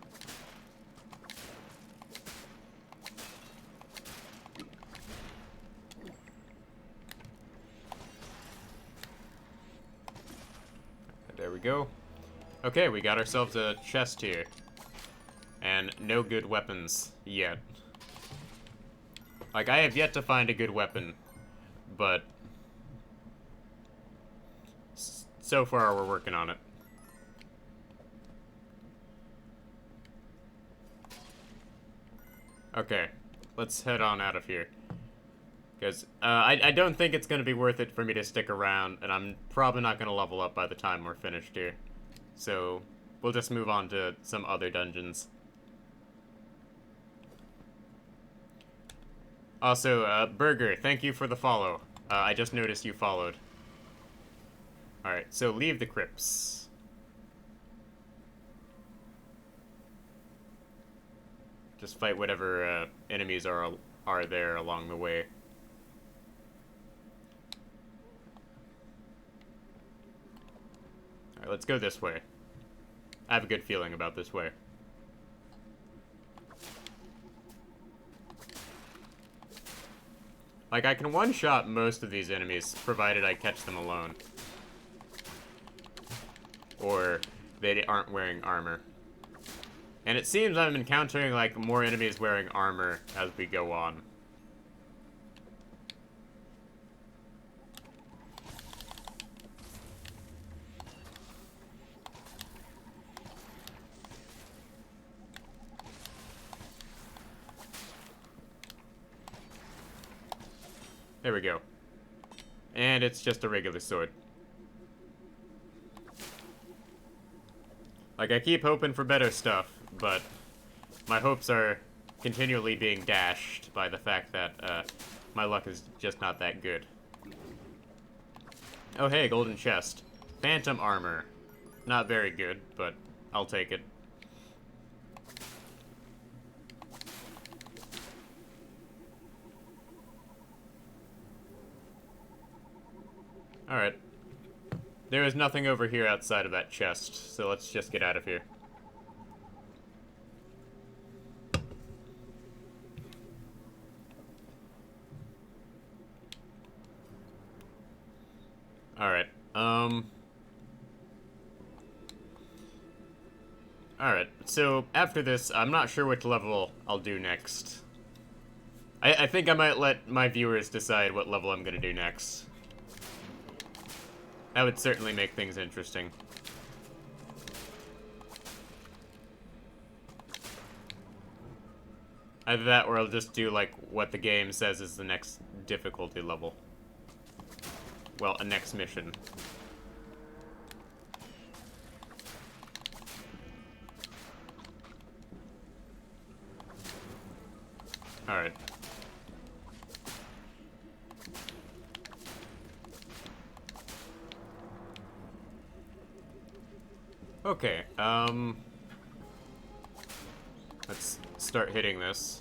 A: There we go. Okay, we got ourselves a chest here. And no good weapons yet. Like, I have yet to find a good weapon, but so far we're working on it. Okay, let's head on out of here. Because I don't think it's going to be worth it for me to stick around, and I'm probably not going to level up by the time we're finished here. So, we'll just move on to some other dungeons. Also, Burger, thank you for the follow. I just noticed you followed. Alright, so leave the crypts. Just fight whatever enemies are there along the way. Alright, let's go this way. I have a good feeling about this way. Like, I can one-shot most of these enemies, provided I catch them alone. Or they aren't wearing armor. And it seems I'm encountering, like, more enemies wearing armor as we go on. There we go. And it's just a regular sword. Like, I keep hoping for better stuff, but my hopes are continually being dashed by the fact that my luck is just not that good. Oh hey, golden chest. Phantom armor. Not very good, but I'll take it. Alright. There is nothing over here outside of that chest, so let's just get out of here. Alright, Alright, so after this, I'm not sure which level I'll do next. I think I might let my viewers decide what level I'm gonna do next. That would certainly make things interesting. Either that, or I'll just do, like, what the game says is the next difficulty level. Well, a next mission. Alright. Okay, let's start hitting this.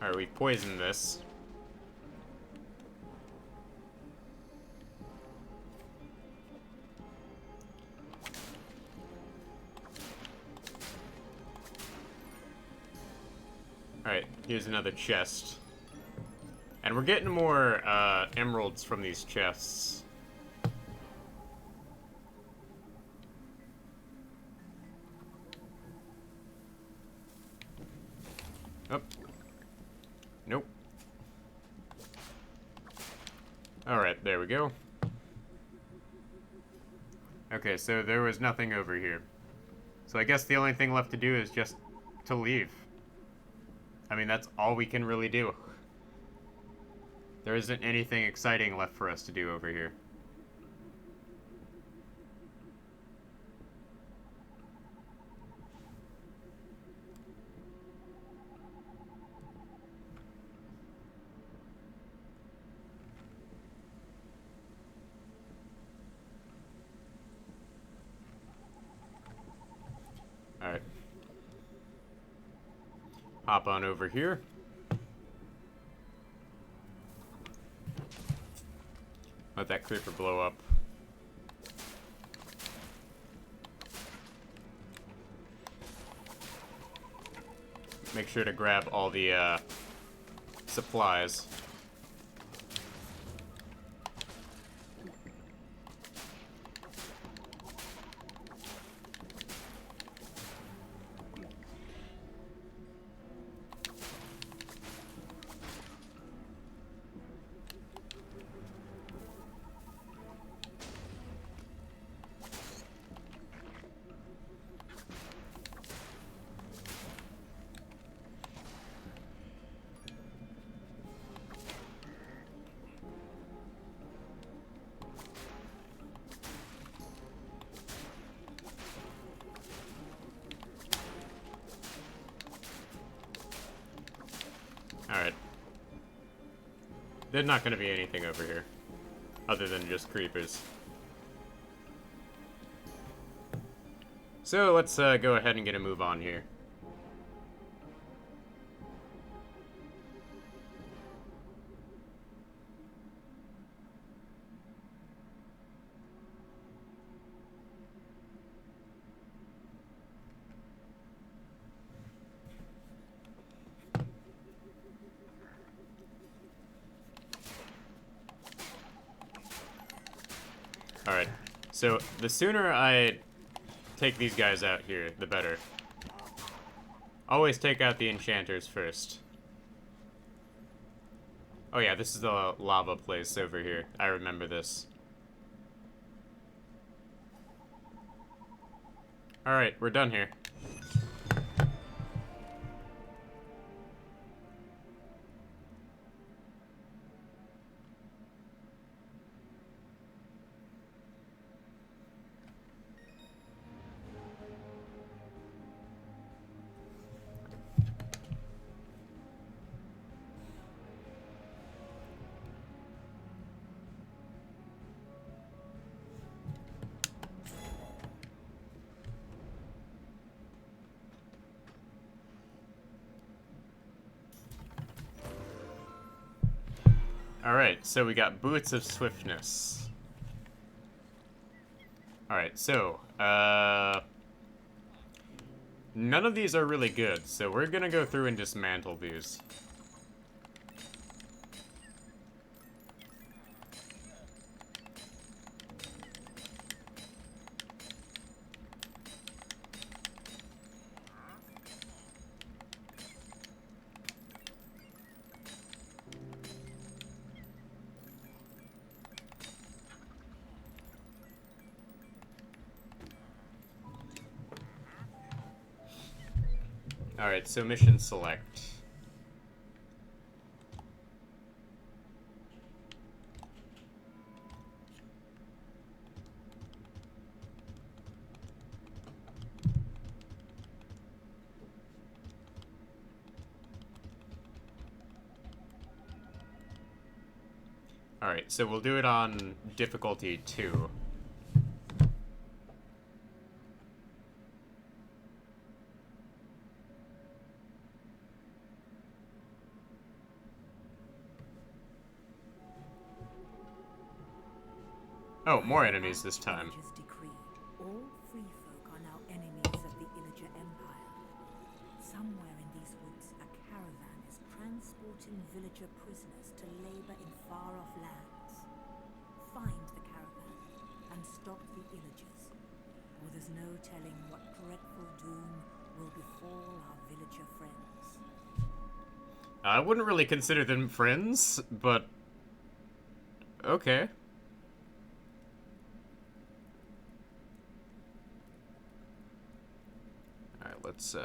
A: Alright, we poisoned this. Alright, here's another chest. And we're getting more, emeralds from these chests. Oh. Nope. Alright, there we go. Okay, so there was nothing over here. So I guess the only thing left to do is just to leave. I mean, that's all we can really do. There isn't anything exciting left for us to do over here. hop on over here. Let that creeper blow up. Make sure to grab all the supplies. Alright. There's not gonna be anything over here. Other than just creepers. So let's go ahead and get a move on here. Alright, so the sooner I take these guys out here, the better. Always take out the enchanters first. Oh yeah, this is the lava place over here. I remember this. Alright, we're done here. Alright, so we got Boots of Swiftness. Alright, so, none of these are really good, so we're gonna go through and dismantle these. Alright, so mission select. Alright, so we'll do it on difficulty 2. Oh, more enemies this time.
B: Illager's decree. All free folk are now enemies of the Illager Empire. Somewhere in these woods, a caravan is transporting villager prisoners to labor in far-off lands. Find the caravan and stop the Illagers, or there's no telling what dreadful doom will befall our villager friends.
A: I wouldn't really consider them friends, but okay. Alright, let's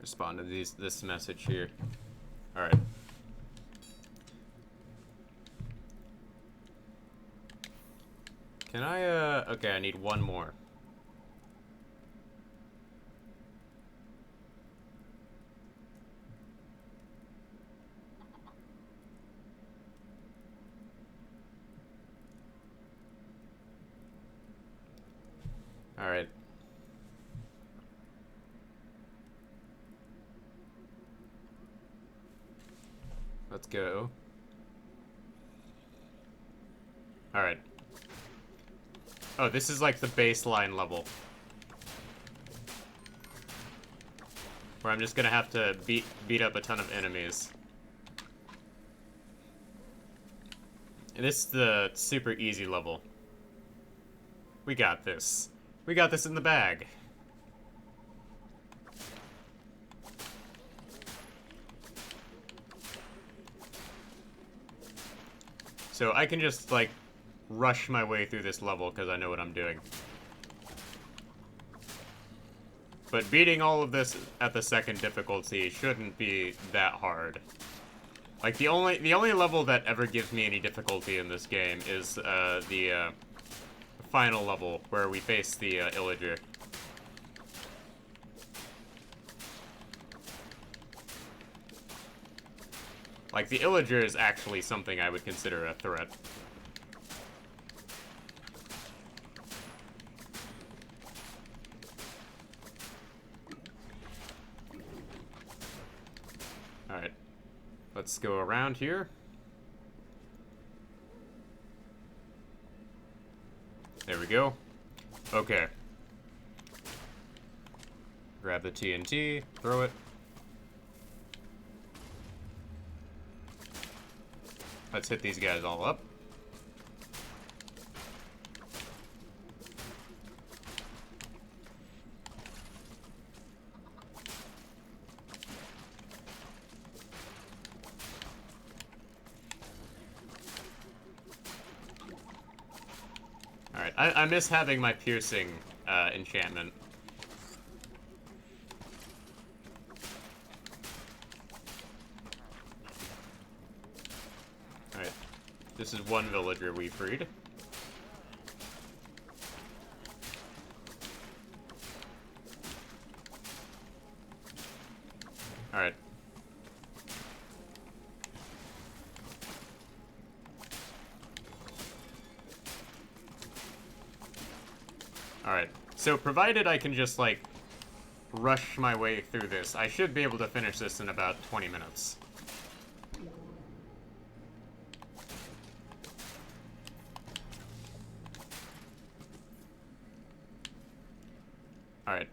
A: respond to this message here. Alright. Can I okay, I need one more. Alright. Let's go. Alright. Oh, this is like the baseline level. Where I'm just gonna have to beat up a ton of enemies. And this is the super easy level. We got this. We got this in the bag. So I can just, like, rush my way through this level because I know what I'm doing. But beating all of this at the second difficulty shouldn't be that hard. Like, the only level that ever gives me any difficulty in this game is the final level where we face the Illager. Like, the Illager is actually something I would consider a threat. Alright. Let's go around here. There we go. Okay. Grab the TNT, throw it. Let's hit these guys all up. Alright, I miss having my piercing enchantment. Alright, this is one villager we freed. Alright. Alright, so provided I can just, like, rush my way through this, I should be able to finish this in about 20 minutes. Alright,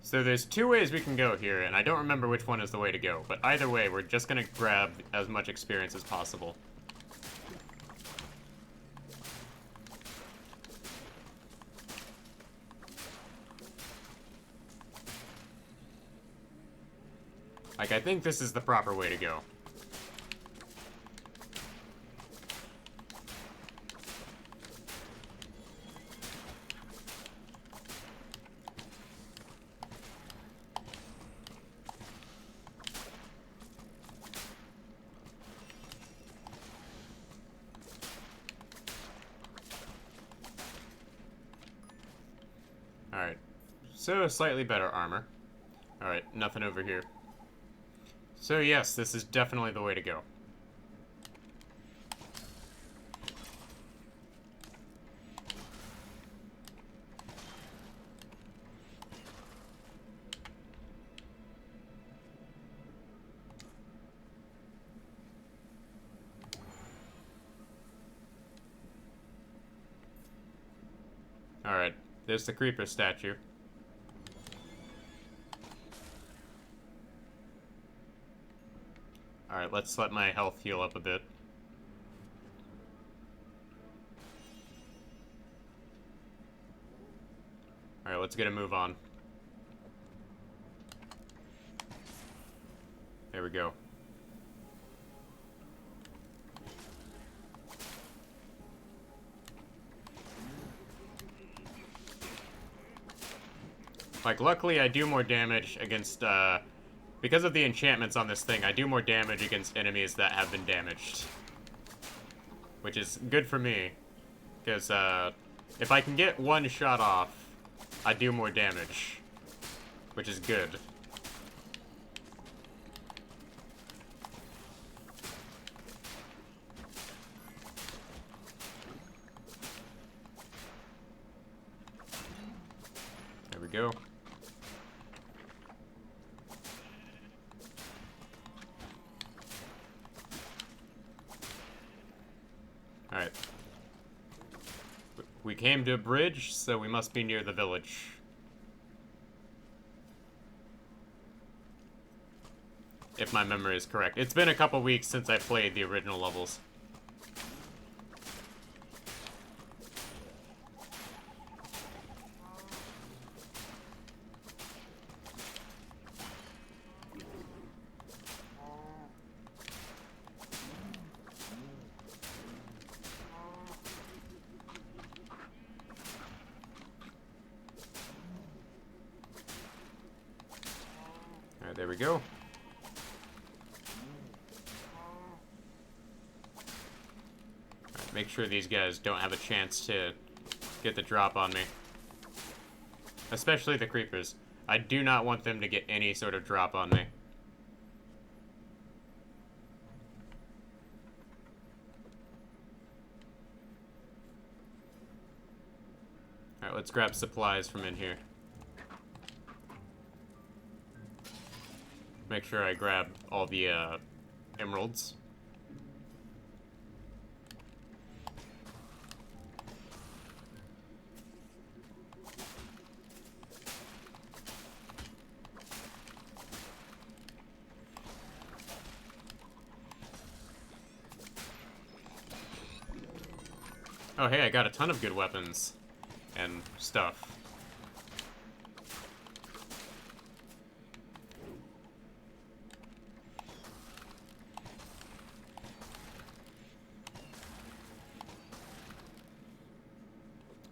A: so there's two ways we can go here, and I don't remember which one is the way to go, but either way, we're just gonna grab as much experience as possible. Like, I think this is the proper way to go. Alright, so slightly better armor. Alright, nothing over here. So yes, this is definitely the way to go. Alright, there's the creeper statue. Alright, let's let my health heal up a bit. Alright, let's get a move on. There we go. Like, luckily I do more damage against, because of the enchantments on this thing, I do more damage against enemies that have been damaged. Which is good for me, because, if I can get one shot off, I do more damage. Which is good. There we go. We came to a bridge, so we must be near the village. If my memory is correct. It's been a couple weeks since I played the original levels. Alright, there we go. Make sure these guys don't have a chance to get the drop on me. Especially the creepers. I do not want them to get any sort of drop on me. Alright, let's grab supplies from in here. Make sure I grab all the emeralds. Oh hey, I got a ton of good weapons and stuff.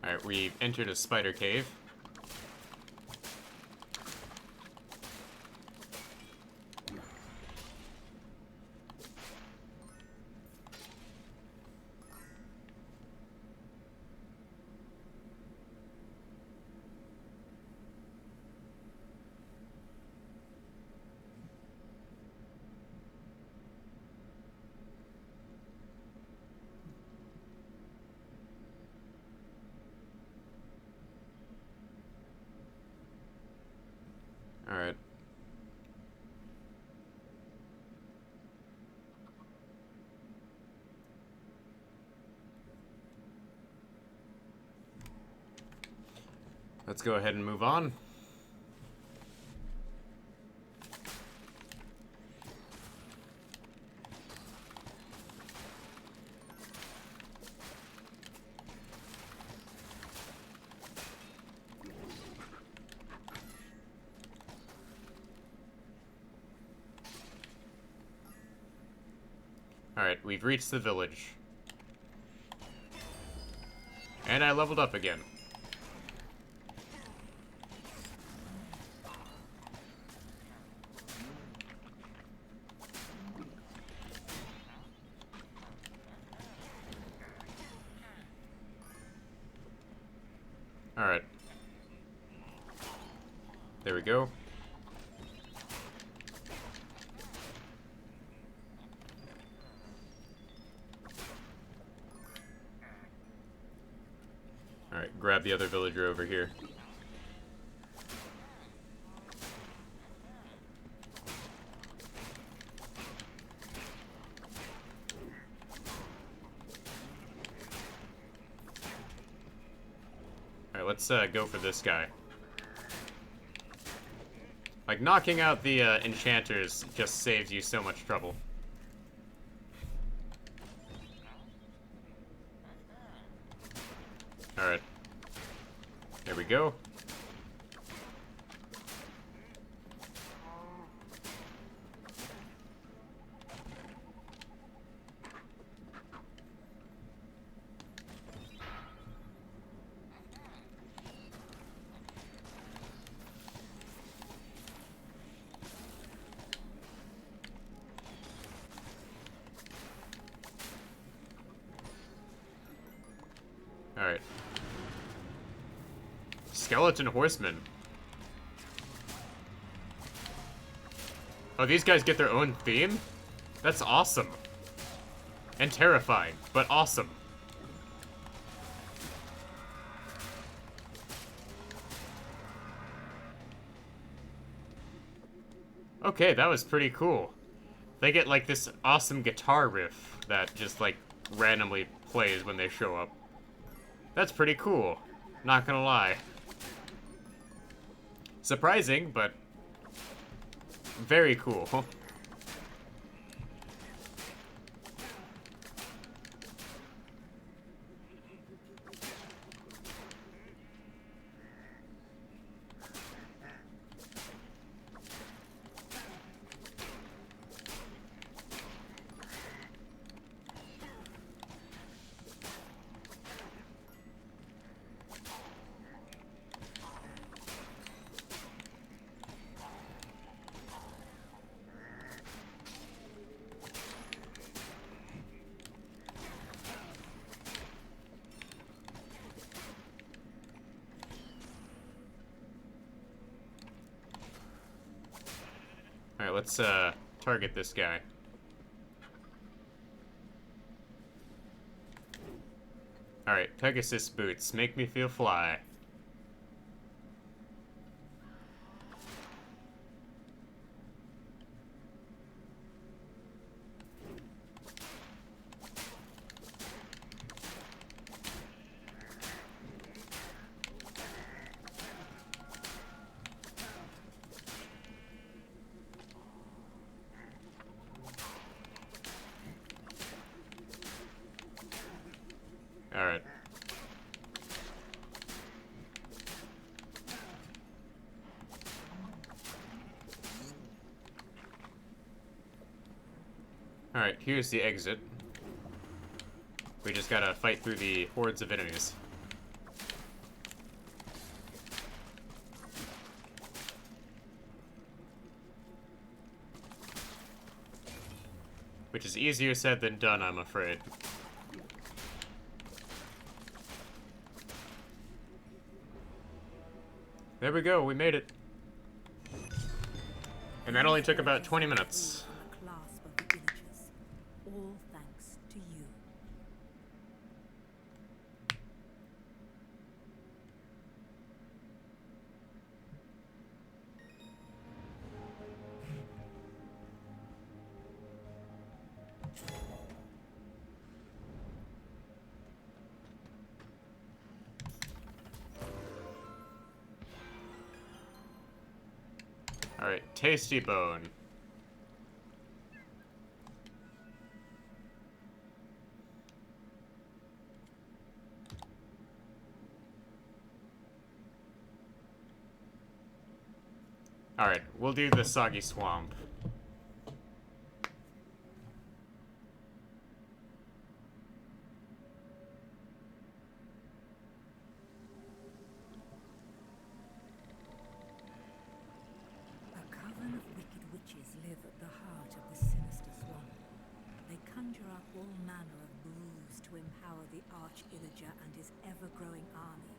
A: Alright, we've entered a spider cave. Alright. Let's go ahead and move on. Alright, we've reached the village. And I leveled up again. Alright. There we go. Alright, grab the other villager over here. Alright, let's go for this guy. Like, knocking out the enchanters just saves you so much trouble. Alright. There we go. Alright. Skeleton horsemen. Oh, these guys get their own theme? That's awesome. And terrifying, but awesome. Okay, that was pretty cool. They get like this awesome guitar riff that just like randomly plays when they show up. That's pretty cool. Not gonna lie. Surprising, but very cool. Alright, let's target this guy. Alright, Pegasus boots. Make me feel fly. Alright. Alright, here's the exit. We just gotta fight through the hordes of enemies. Which is easier said than done, I'm afraid. There we go, we made it. And that only took about 20 minutes.
B: Clasp of the villagers, all thanks to you.
A: Alright, tasty bone. Alright, we'll do the soggy swamp.
B: A coven of wicked witches live at the heart of the sinister swamp. They conjure up all manner of brews to empower the Arch-Illager and his ever-growing army.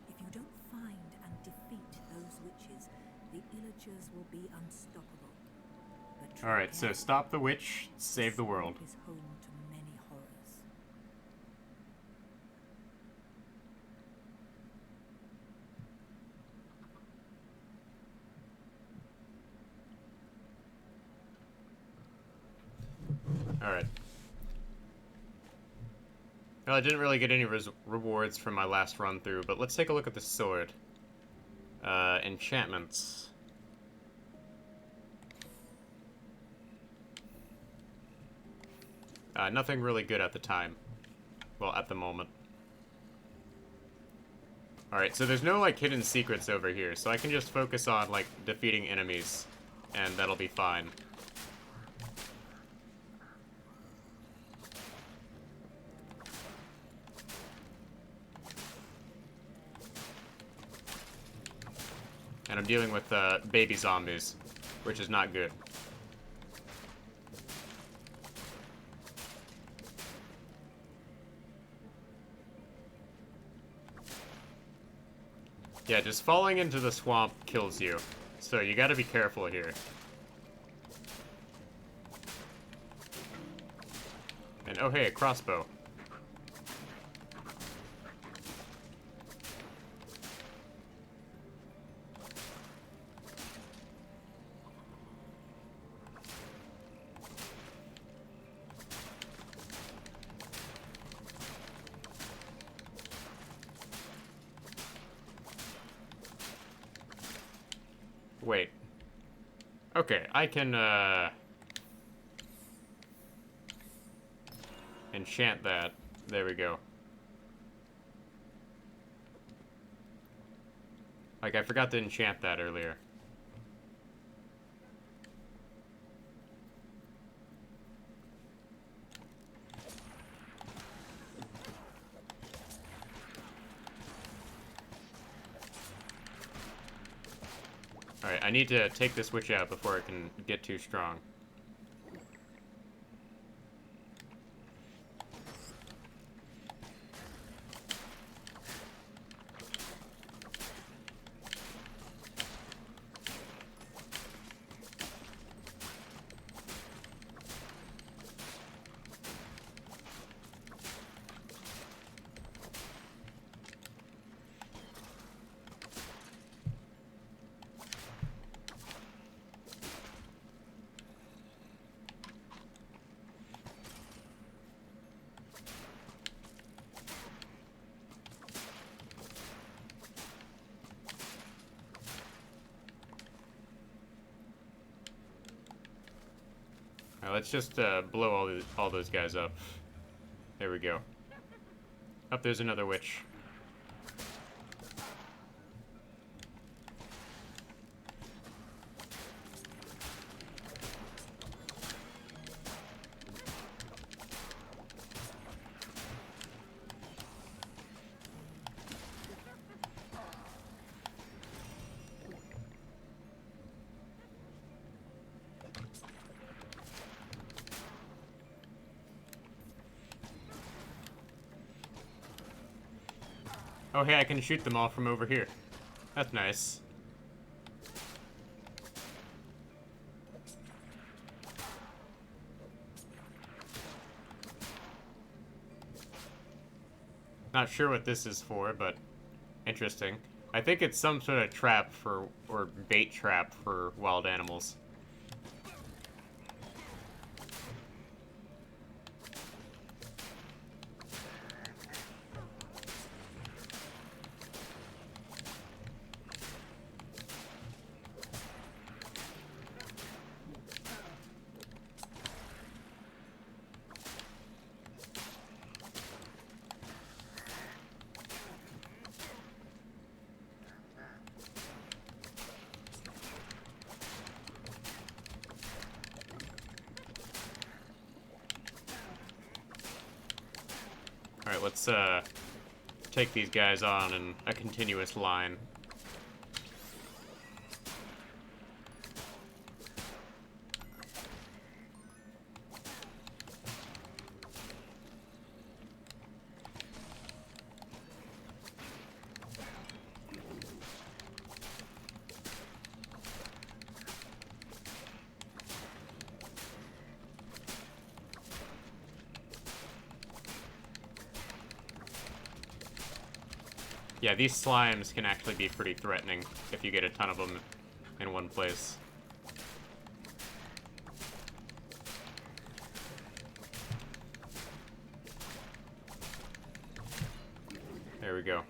B: If you don't find and defeat those witches, the Illagers will be unstoppable.
A: Alright, so stop the witch, save the world.
B: Is home to many horrors.
A: Alright. Well, I didn't really get any rewards from my last run through, but let's take a look at the sword. Enchantments. Nothing really good at the time. Well, at the moment. Alright, so there's no, like, hidden secrets over here, so I can just focus on, like, defeating enemies, and that'll be fine. And I'm dealing with, baby zombies, which is not good. Yeah, just falling into the swamp kills you. So you gotta be careful here. And oh hey, a crossbow. Wait. Okay, I can, enchant that. There we go. Like, I forgot to enchant that earlier. Alright, I need to take this witch out before it can get too strong. Alright, let's just blow all those guys up. There we go. Up, there's another witch. Oh, hey, I can shoot them all from over here. That's nice. Not sure what this is for, but interesting. I think it's some sort of trap for, or bait trap for wild animals. Alright, let's take these guys on in a continuous line. Yeah, these slimes can actually be pretty threatening if you get a ton of them in one place. There we go.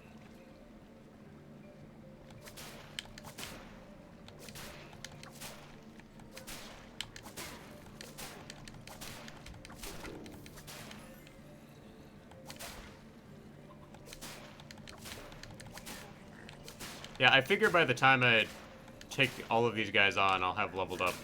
A: Yeah, I figure by the time I take all of these guys on, I'll have leveled up.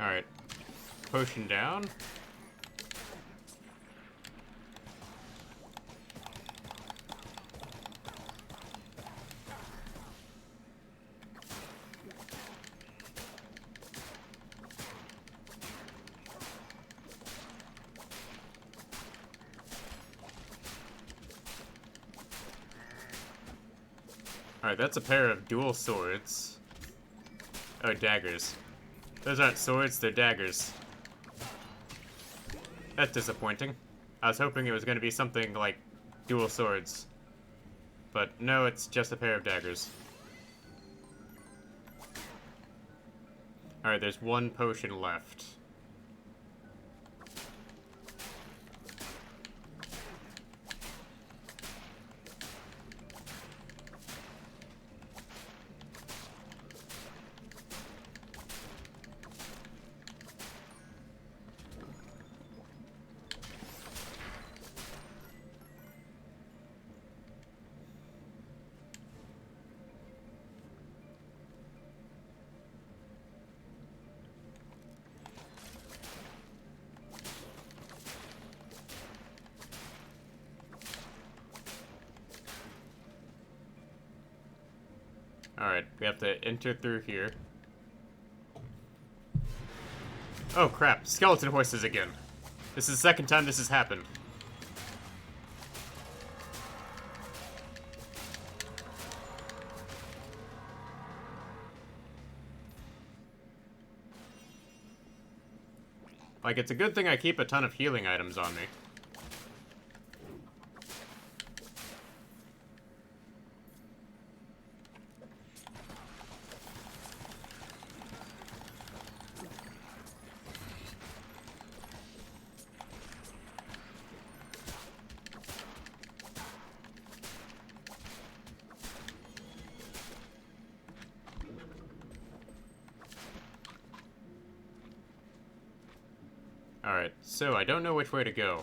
A: Alright. Potion down. Alright, that's a pair of dual swords. Oh, daggers. Those aren't swords, they're daggers. That's disappointing. I was hoping it was going to be something like dual swords. But no, it's just a pair of daggers. Alright, there's one potion left. Alright, we have to enter through here. Oh crap, skeleton horses again. This is the second time this has happened. Like, it's a good thing I keep a ton of healing items on me. Alright, so I don't know which way to go.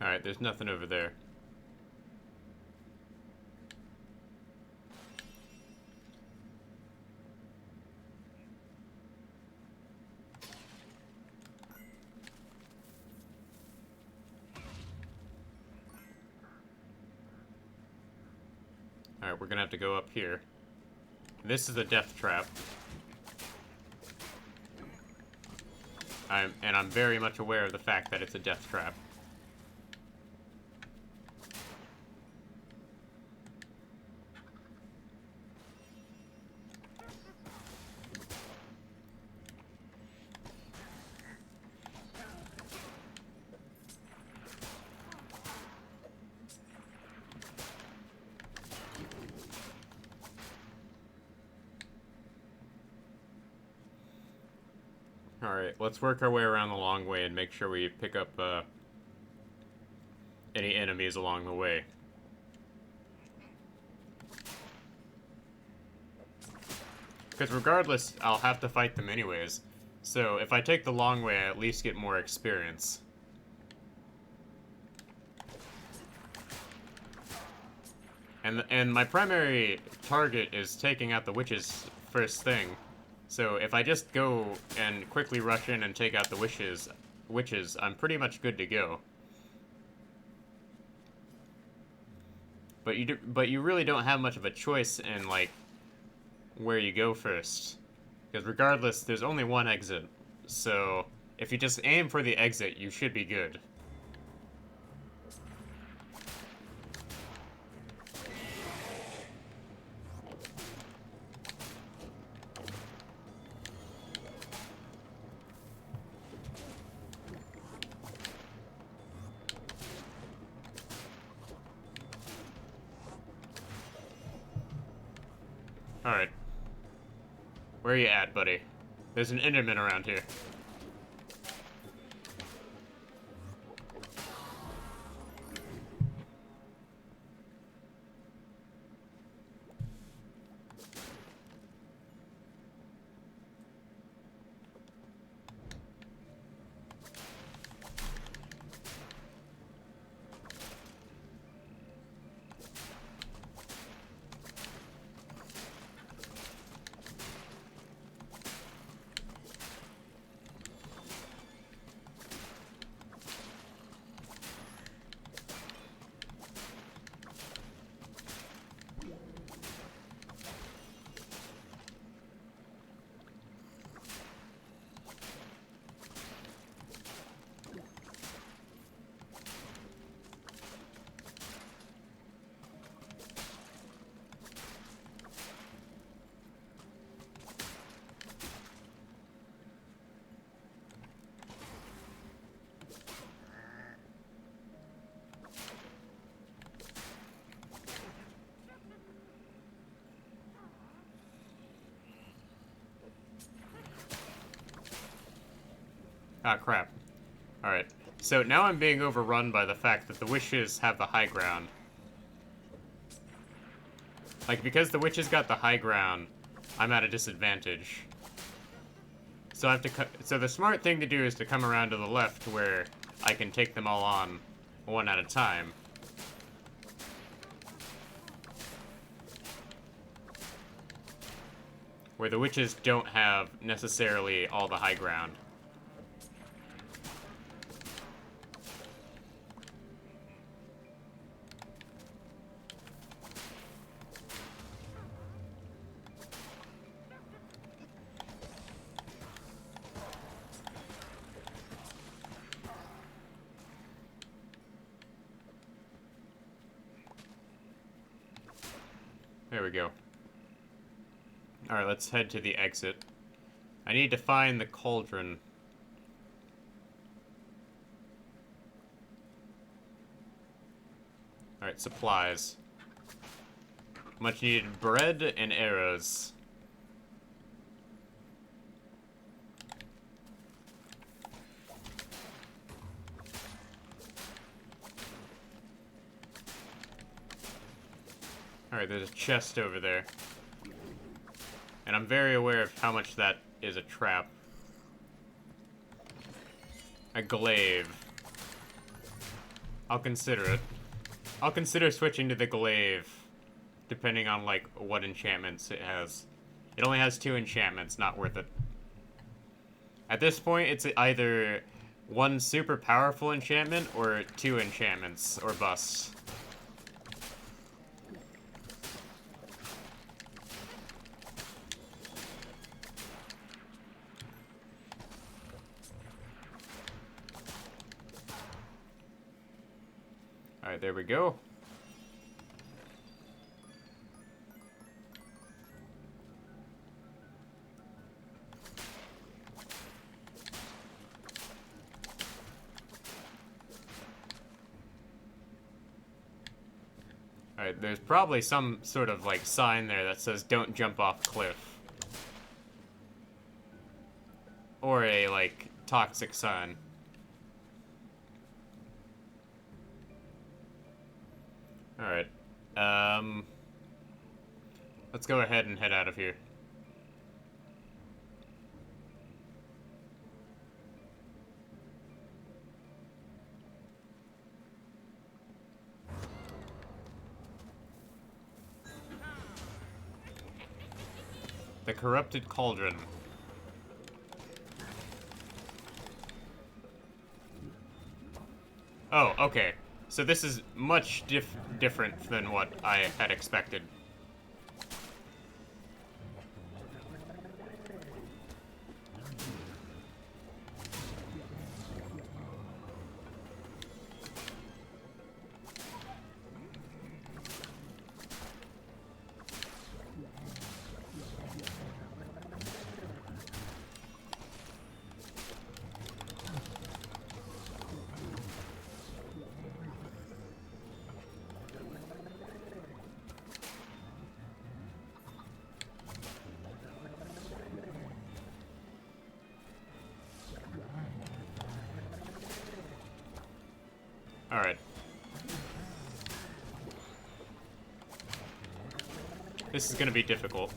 A: Alright, there's nothing over there. Alright, we're gonna have to go up here. This is a death trap. I'm very much aware of the fact that it's a death trap. Alright, let's work our way around the long way and make sure we pick up any enemies along the way. Because regardless, I'll have to fight them anyways. So if I take the long way, I at least get more experience. And my primary target is taking out the witches first thing. So if I just go and quickly rush in and take out the witches, witches, I'm pretty much good to go. But you really don't have much of a choice in, like, where you go first. Because regardless, there's only one exit. So, if you just aim for the exit, you should be good. Alright. Where are you at, buddy? There's an Enderman around here. Ah, crap. Alright. So now I'm being overrun by the fact that the witches have the high ground. Like, because the witches got the high ground, I'm at a disadvantage. So I have to so the smart thing to do is to come around to the left where I can take them all on one at a time. Where the witches don't have necessarily all the high ground. There we go. Alright, let's head to the exit. I need to find the cauldron. Alright, supplies. Much needed bread and arrows. Alright, there's a chest over there. And I'm very aware of how much that is a trap. A glaive. I'll consider it. I'll consider switching to the glaive, depending on, like, what enchantments it has. It only has 2 enchantments, not worth it. At this point, it's either 1 super powerful enchantment, or 2 enchantments, or bust. Alright, there we go. Alright, there's probably some sort of, like, sign there that says don't jump off cliff. Or a, like, toxic sign. Alright. Let's go ahead and head out of here. The corrupted cauldron. Oh, okay. So this is much different than what I had expected. Alright. This is gonna be difficult.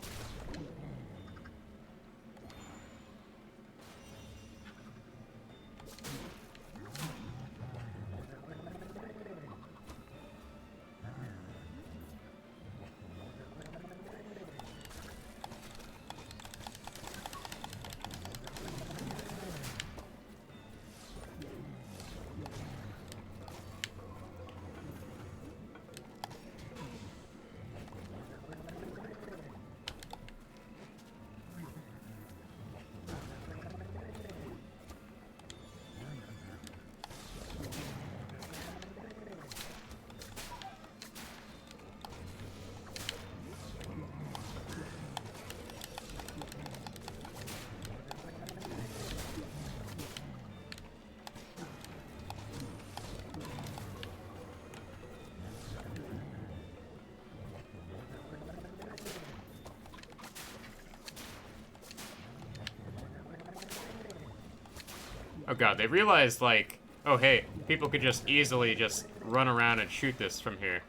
A: Oh god, they realized, like, oh hey, people could just easily just run around and shoot this from here.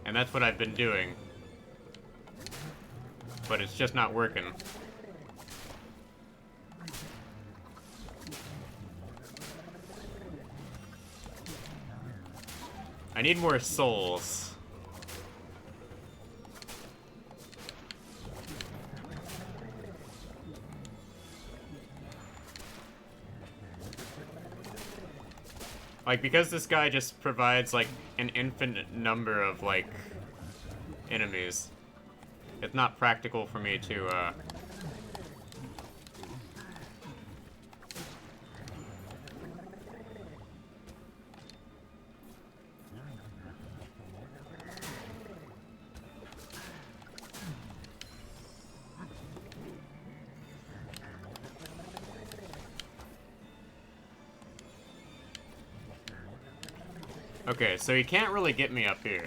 A: And that's what I've been doing. But it's just not working. I need more souls. Like, because this guy just provides, like, an infinite number of, like, enemies, it's not practical for me to, Okay, so he can't really get me up here.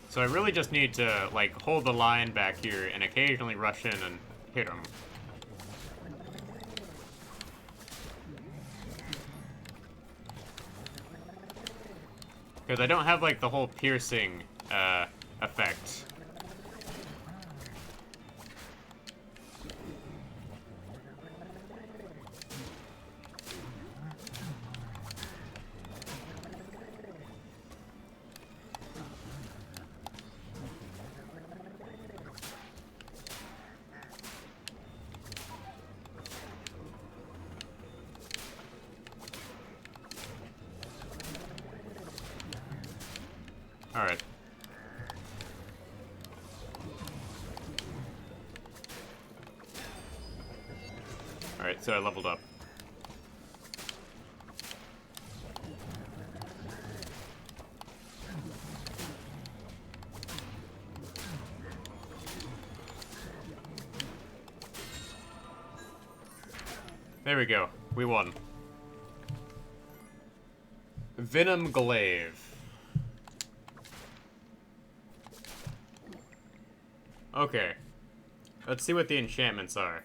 A: So I really just need to, like, hold the line back here and occasionally rush in and hit him. Because I don't have, like, the whole piercing, effect. Alright. Alright, so I leveled up. There we go. We won. Venom Glaive. Okay. Let's see what the enchantments are.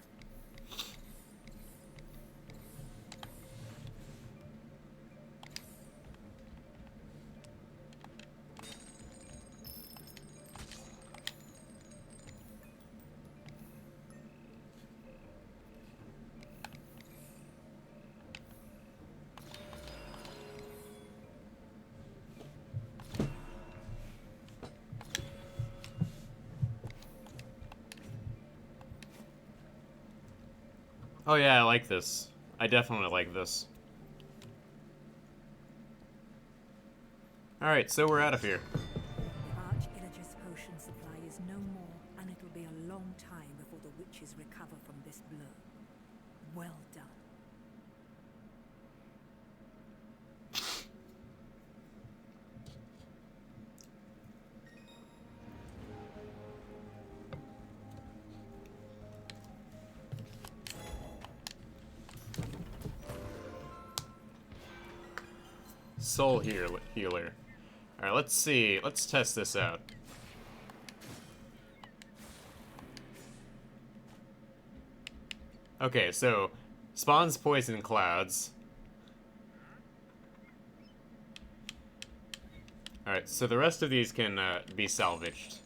A: Oh yeah, I like this. I definitely like this. Alright, so we're out of here.
B: The Arch-Illager's potion supply is no more, and it'll be a long time before the witches recover from this blow. Well done.
A: Soul healer. Alright, let's see. Let's test this out. Okay, so spawns poison clouds. Alright, so the rest of these can be salvaged.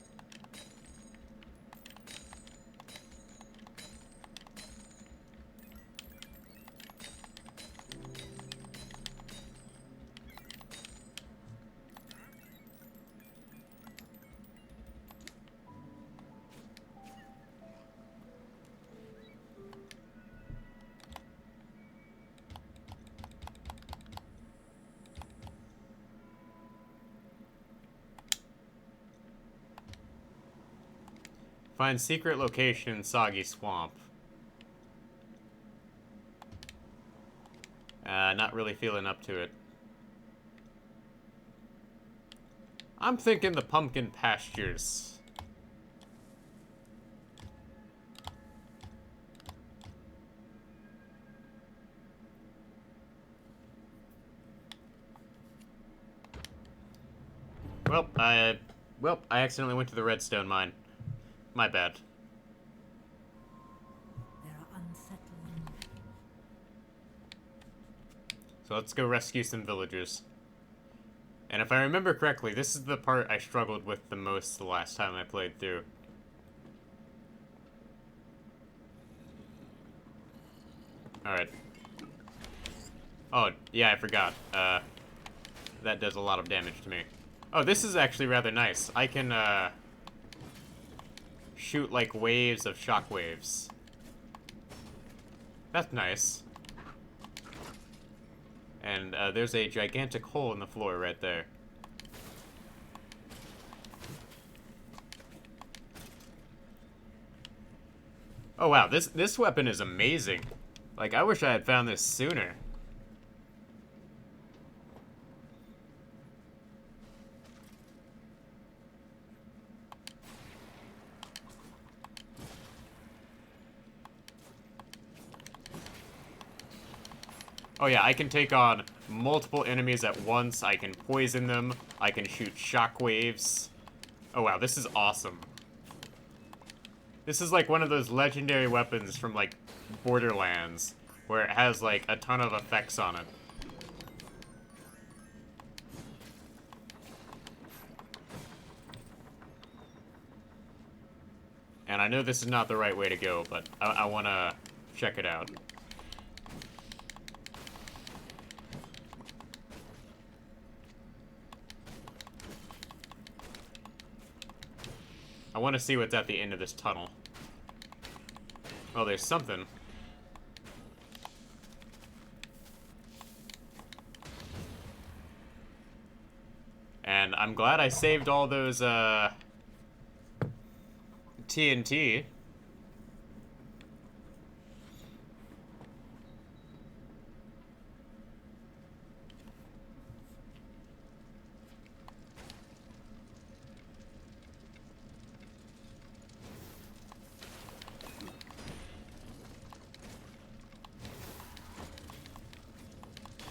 A: Find secret location in Soggy Swamp. Not really feeling up to it. I'm thinking the pumpkin pastures. Well, I accidentally went to the redstone mine. My bad.
B: There are unsettling.
A: So let's go rescue some villagers. And if I remember correctly, this is the part I struggled with the most the last time I played through. Alright. Oh, yeah, I forgot. That does a lot of damage to me. Oh, this is actually rather nice. I can, shoot, like, waves of shockwaves. That's nice. And, there's a gigantic hole in the floor right there. Oh, wow, this weapon is amazing. Like, I wish I had found this sooner. Oh yeah, I can take on multiple enemies at once. I can poison them. I can shoot shockwaves. Oh wow, this is awesome. This is like one of those legendary weapons from like Borderlands, where it has like a ton of effects on it. And I know this is not the right way to go, but I want to check it out. I want to see what's at the end of this tunnel. Oh, there's something. And I'm glad I saved all those, TNT.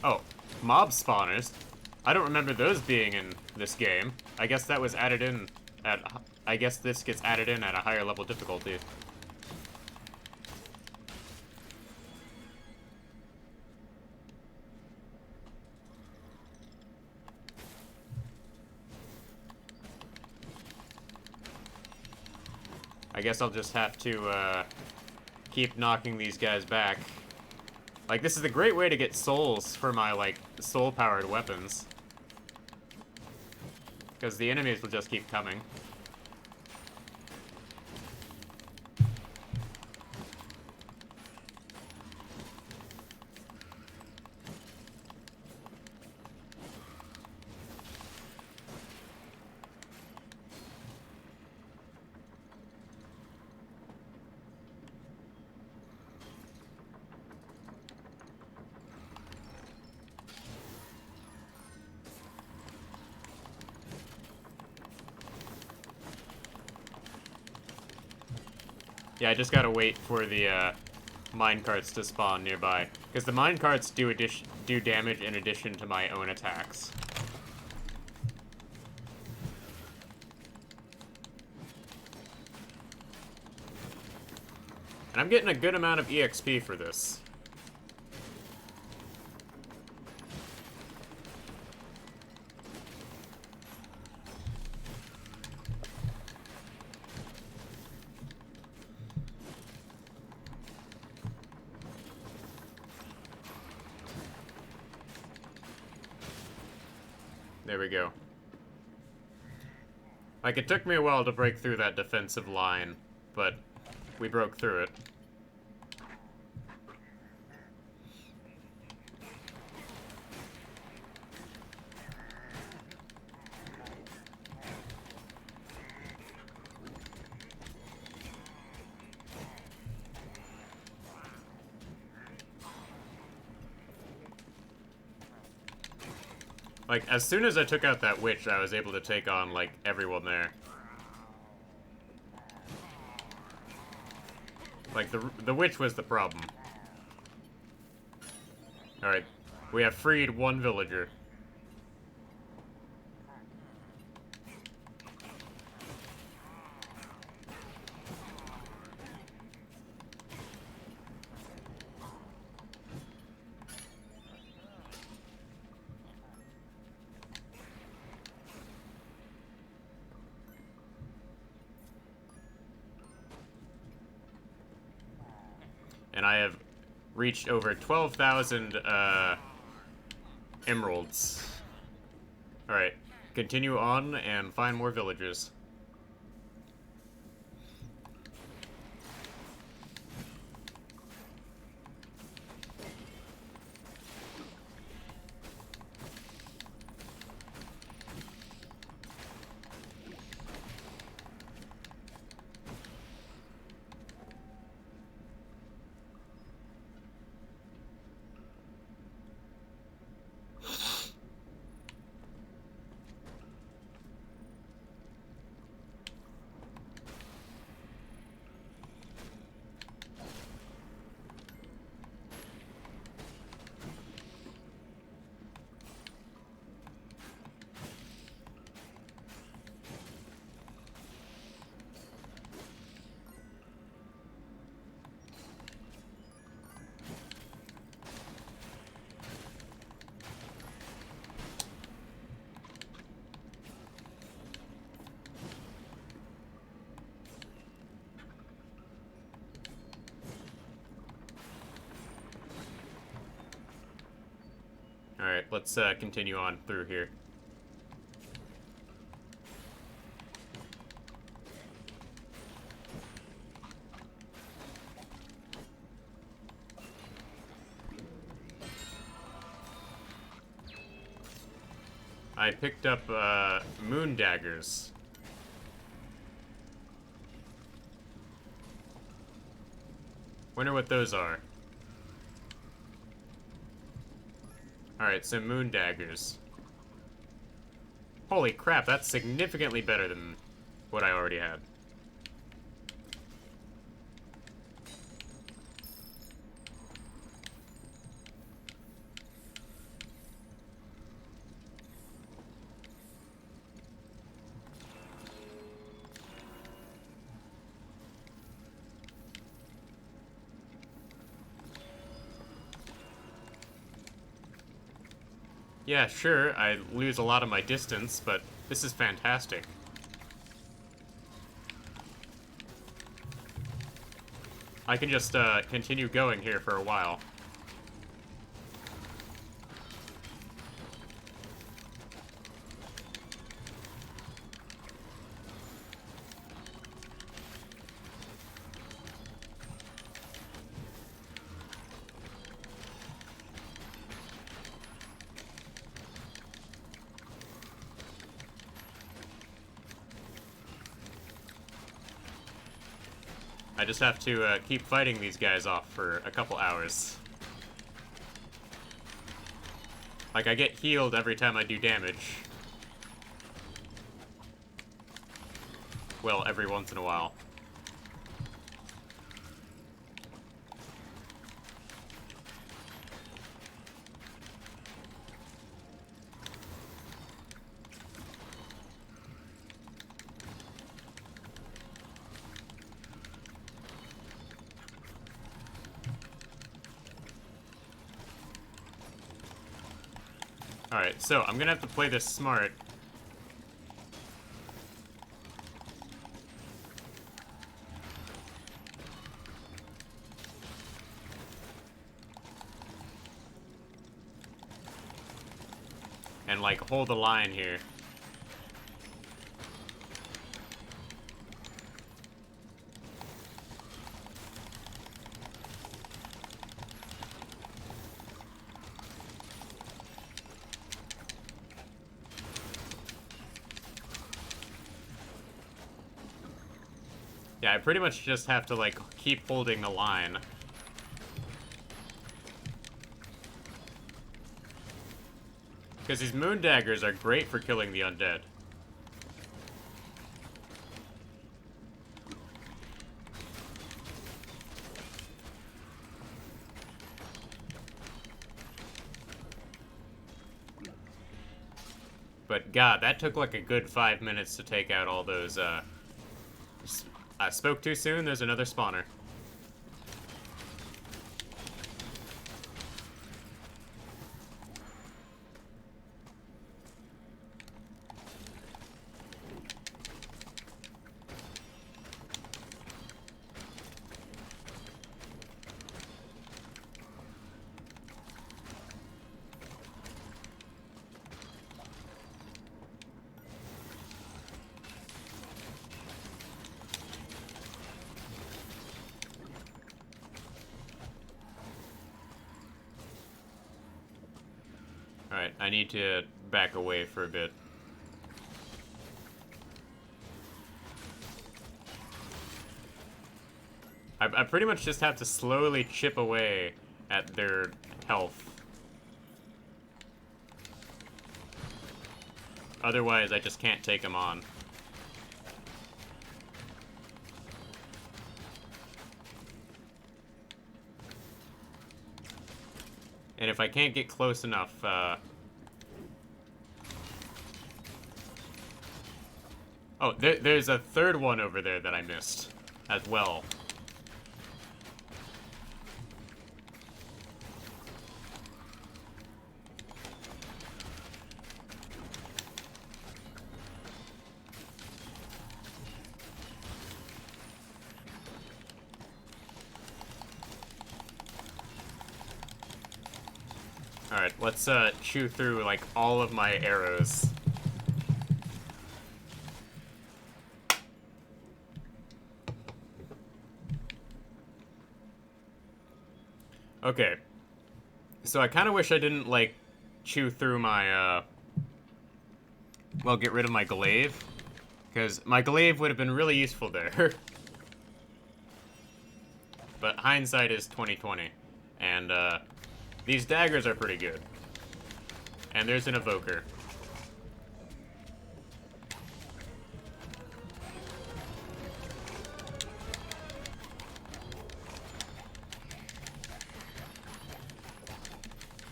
A: Oh, mob spawners? I don't remember those being in this game. I guess that was added in at... I guess this gets added in at a higher level difficulty. I guess I'll just have to, keep knocking these guys back. Like, this is a great way to get souls for my, like, soul-powered weapons. Because the enemies will just keep coming. Yeah, I just gotta wait for the minecarts to spawn nearby. Because the minecarts do damage in addition to my own attacks. And I'm getting a good amount of EXP for this. There we go. Like, it took me a while to break through that defensive line, but we broke through it. Like, as soon as I took out that witch, I was able to take on, like, everyone there. Like, the witch was the problem. Alright, we have freed one villager. And I have reached over 12,000 emeralds. Alright, continue on and find more villagers. Alright, let's continue on through here. I picked up moon daggers. Wonder what those are. Alright, so moon daggers. Holy crap, that's significantly better than what I already had. Yeah, sure, I lose a lot of my distance, but this is fantastic. I can just continue going here for a while. I just have to keep fighting these guys off for a couple hours. Like, I get healed every time I do damage. Well, every once in a while. Alright, so I'm gonna have to play this smart. And, like, hold the line here. Yeah, I pretty much just have to, like, keep holding the line. Because these moon daggers are great for killing the undead. But god, that took like a good 5 minutes to take out all those, I spoke too soon, there's another spawner. Alright, I need to back away for a bit. I pretty much just have to slowly chip away at their health. Otherwise, I just can't take them on. And if I can't get close enough, oh, there's a third one over there that I missed as well. Alright, let's chew through, like, all of my arrows. Okay. So I kind of wish I didn't, like, chew through my, well, get rid of my glaive. Because my glaive would have been really useful there. But hindsight is 20/20. And, these daggers are pretty good. And there's an evoker.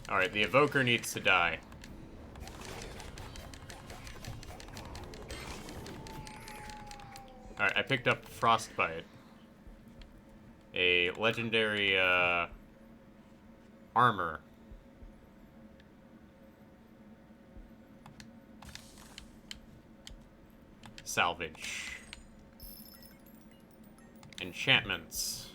A: Alright, the evoker needs to die. Alright, I picked up Frostbite. A legendary, armor. Salvage. Enchantments.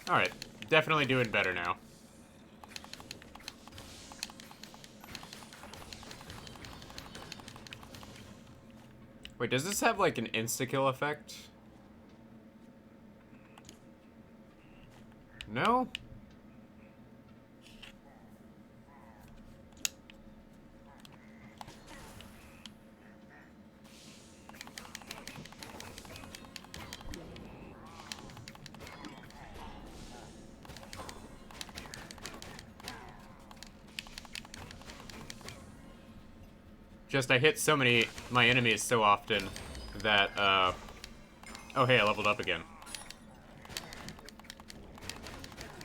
A: Alright, definitely doing better now. Wait, does this have like an insta-kill effect? No? Just, I hit so many, my enemies so often that, oh hey, I leveled up again.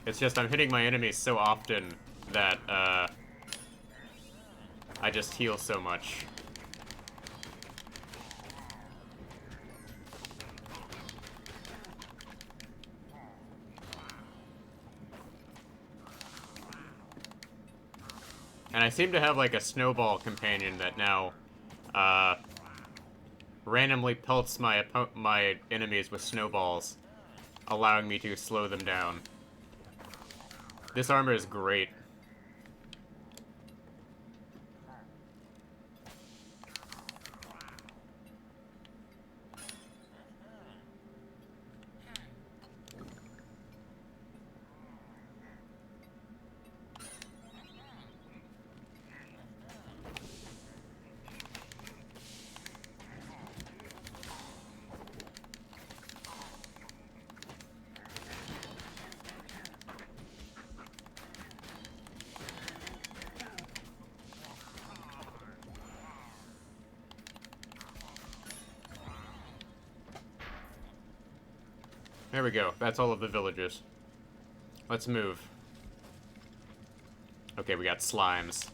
A: It's just, I'm hitting my enemies so often that, I just heal so much. And I seem to have, like, a snowball companion that now, randomly pelts my enemies with snowballs, allowing me to slow them down. This armor is great. There we go. That's all of the villagers. Let's move. Okay, we got slimes.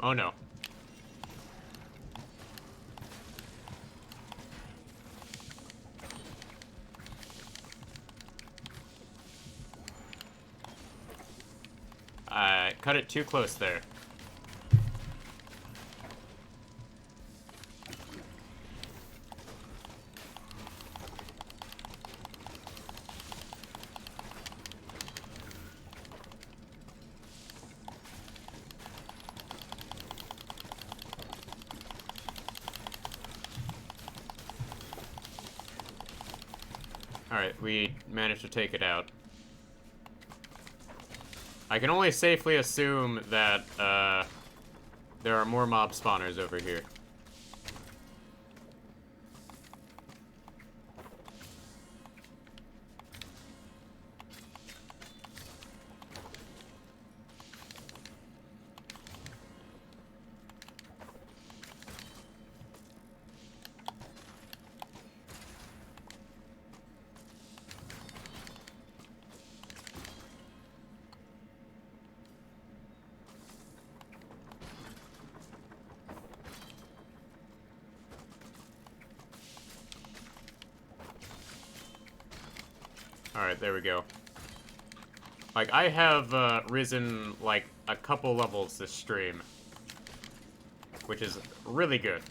A: Oh no. I cut it too close there. Alright, we managed to take it out. I can only safely assume that, there are more mob spawners over here. Alright, there we go. Like, I have, risen, like, a couple levels this stream. Which is really good.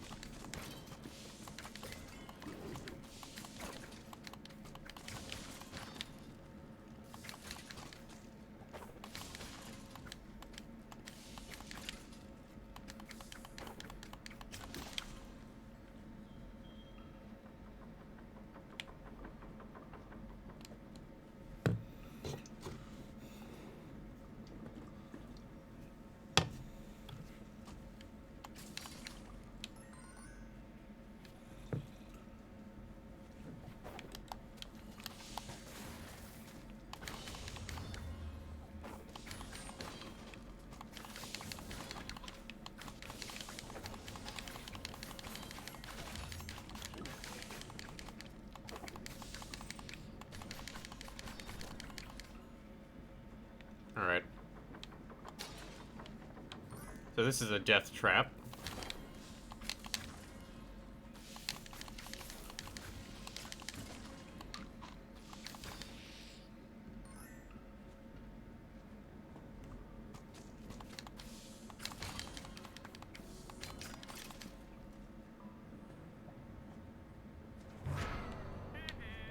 A: Alright. So this is a death trap.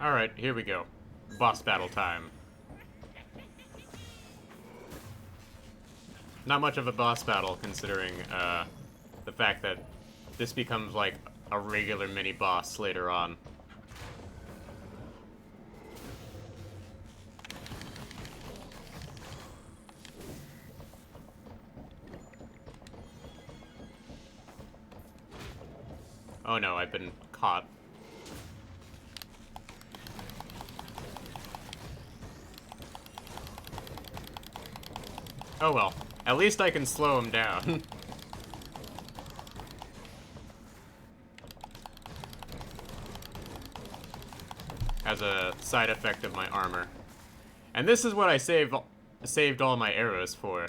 A: Alright, here we go. Boss battle time. Not much of a boss battle, considering, the fact that this becomes, like, a regular mini-boss later on. Oh no, I've been caught. Oh well, at least I can slow him down. As a side effect of my armor. And this is what I saved all my arrows for.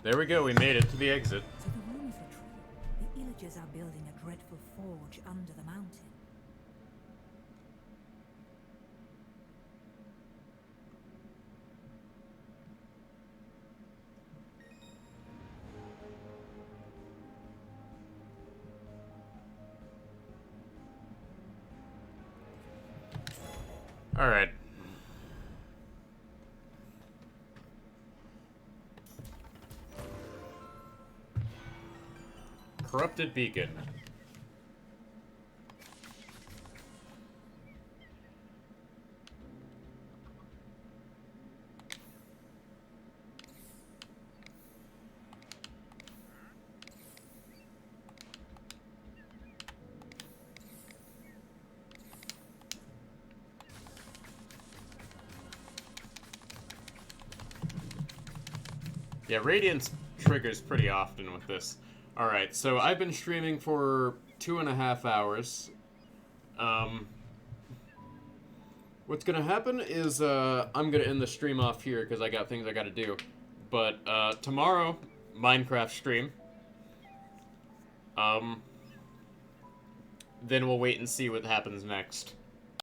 A: There we go, we made it to the exit.
B: So the rumors are true. The Illagers are building a dreadful forge under the mountain.
A: Alright. Corrupted Beacon. Yeah, Radiance triggers pretty often with this. Alright, so I've been streaming for 2.5 hours. What's gonna happen is, I'm gonna end the stream off here because I got things I gotta do. But, tomorrow, Minecraft stream. Then we'll wait and see what happens next.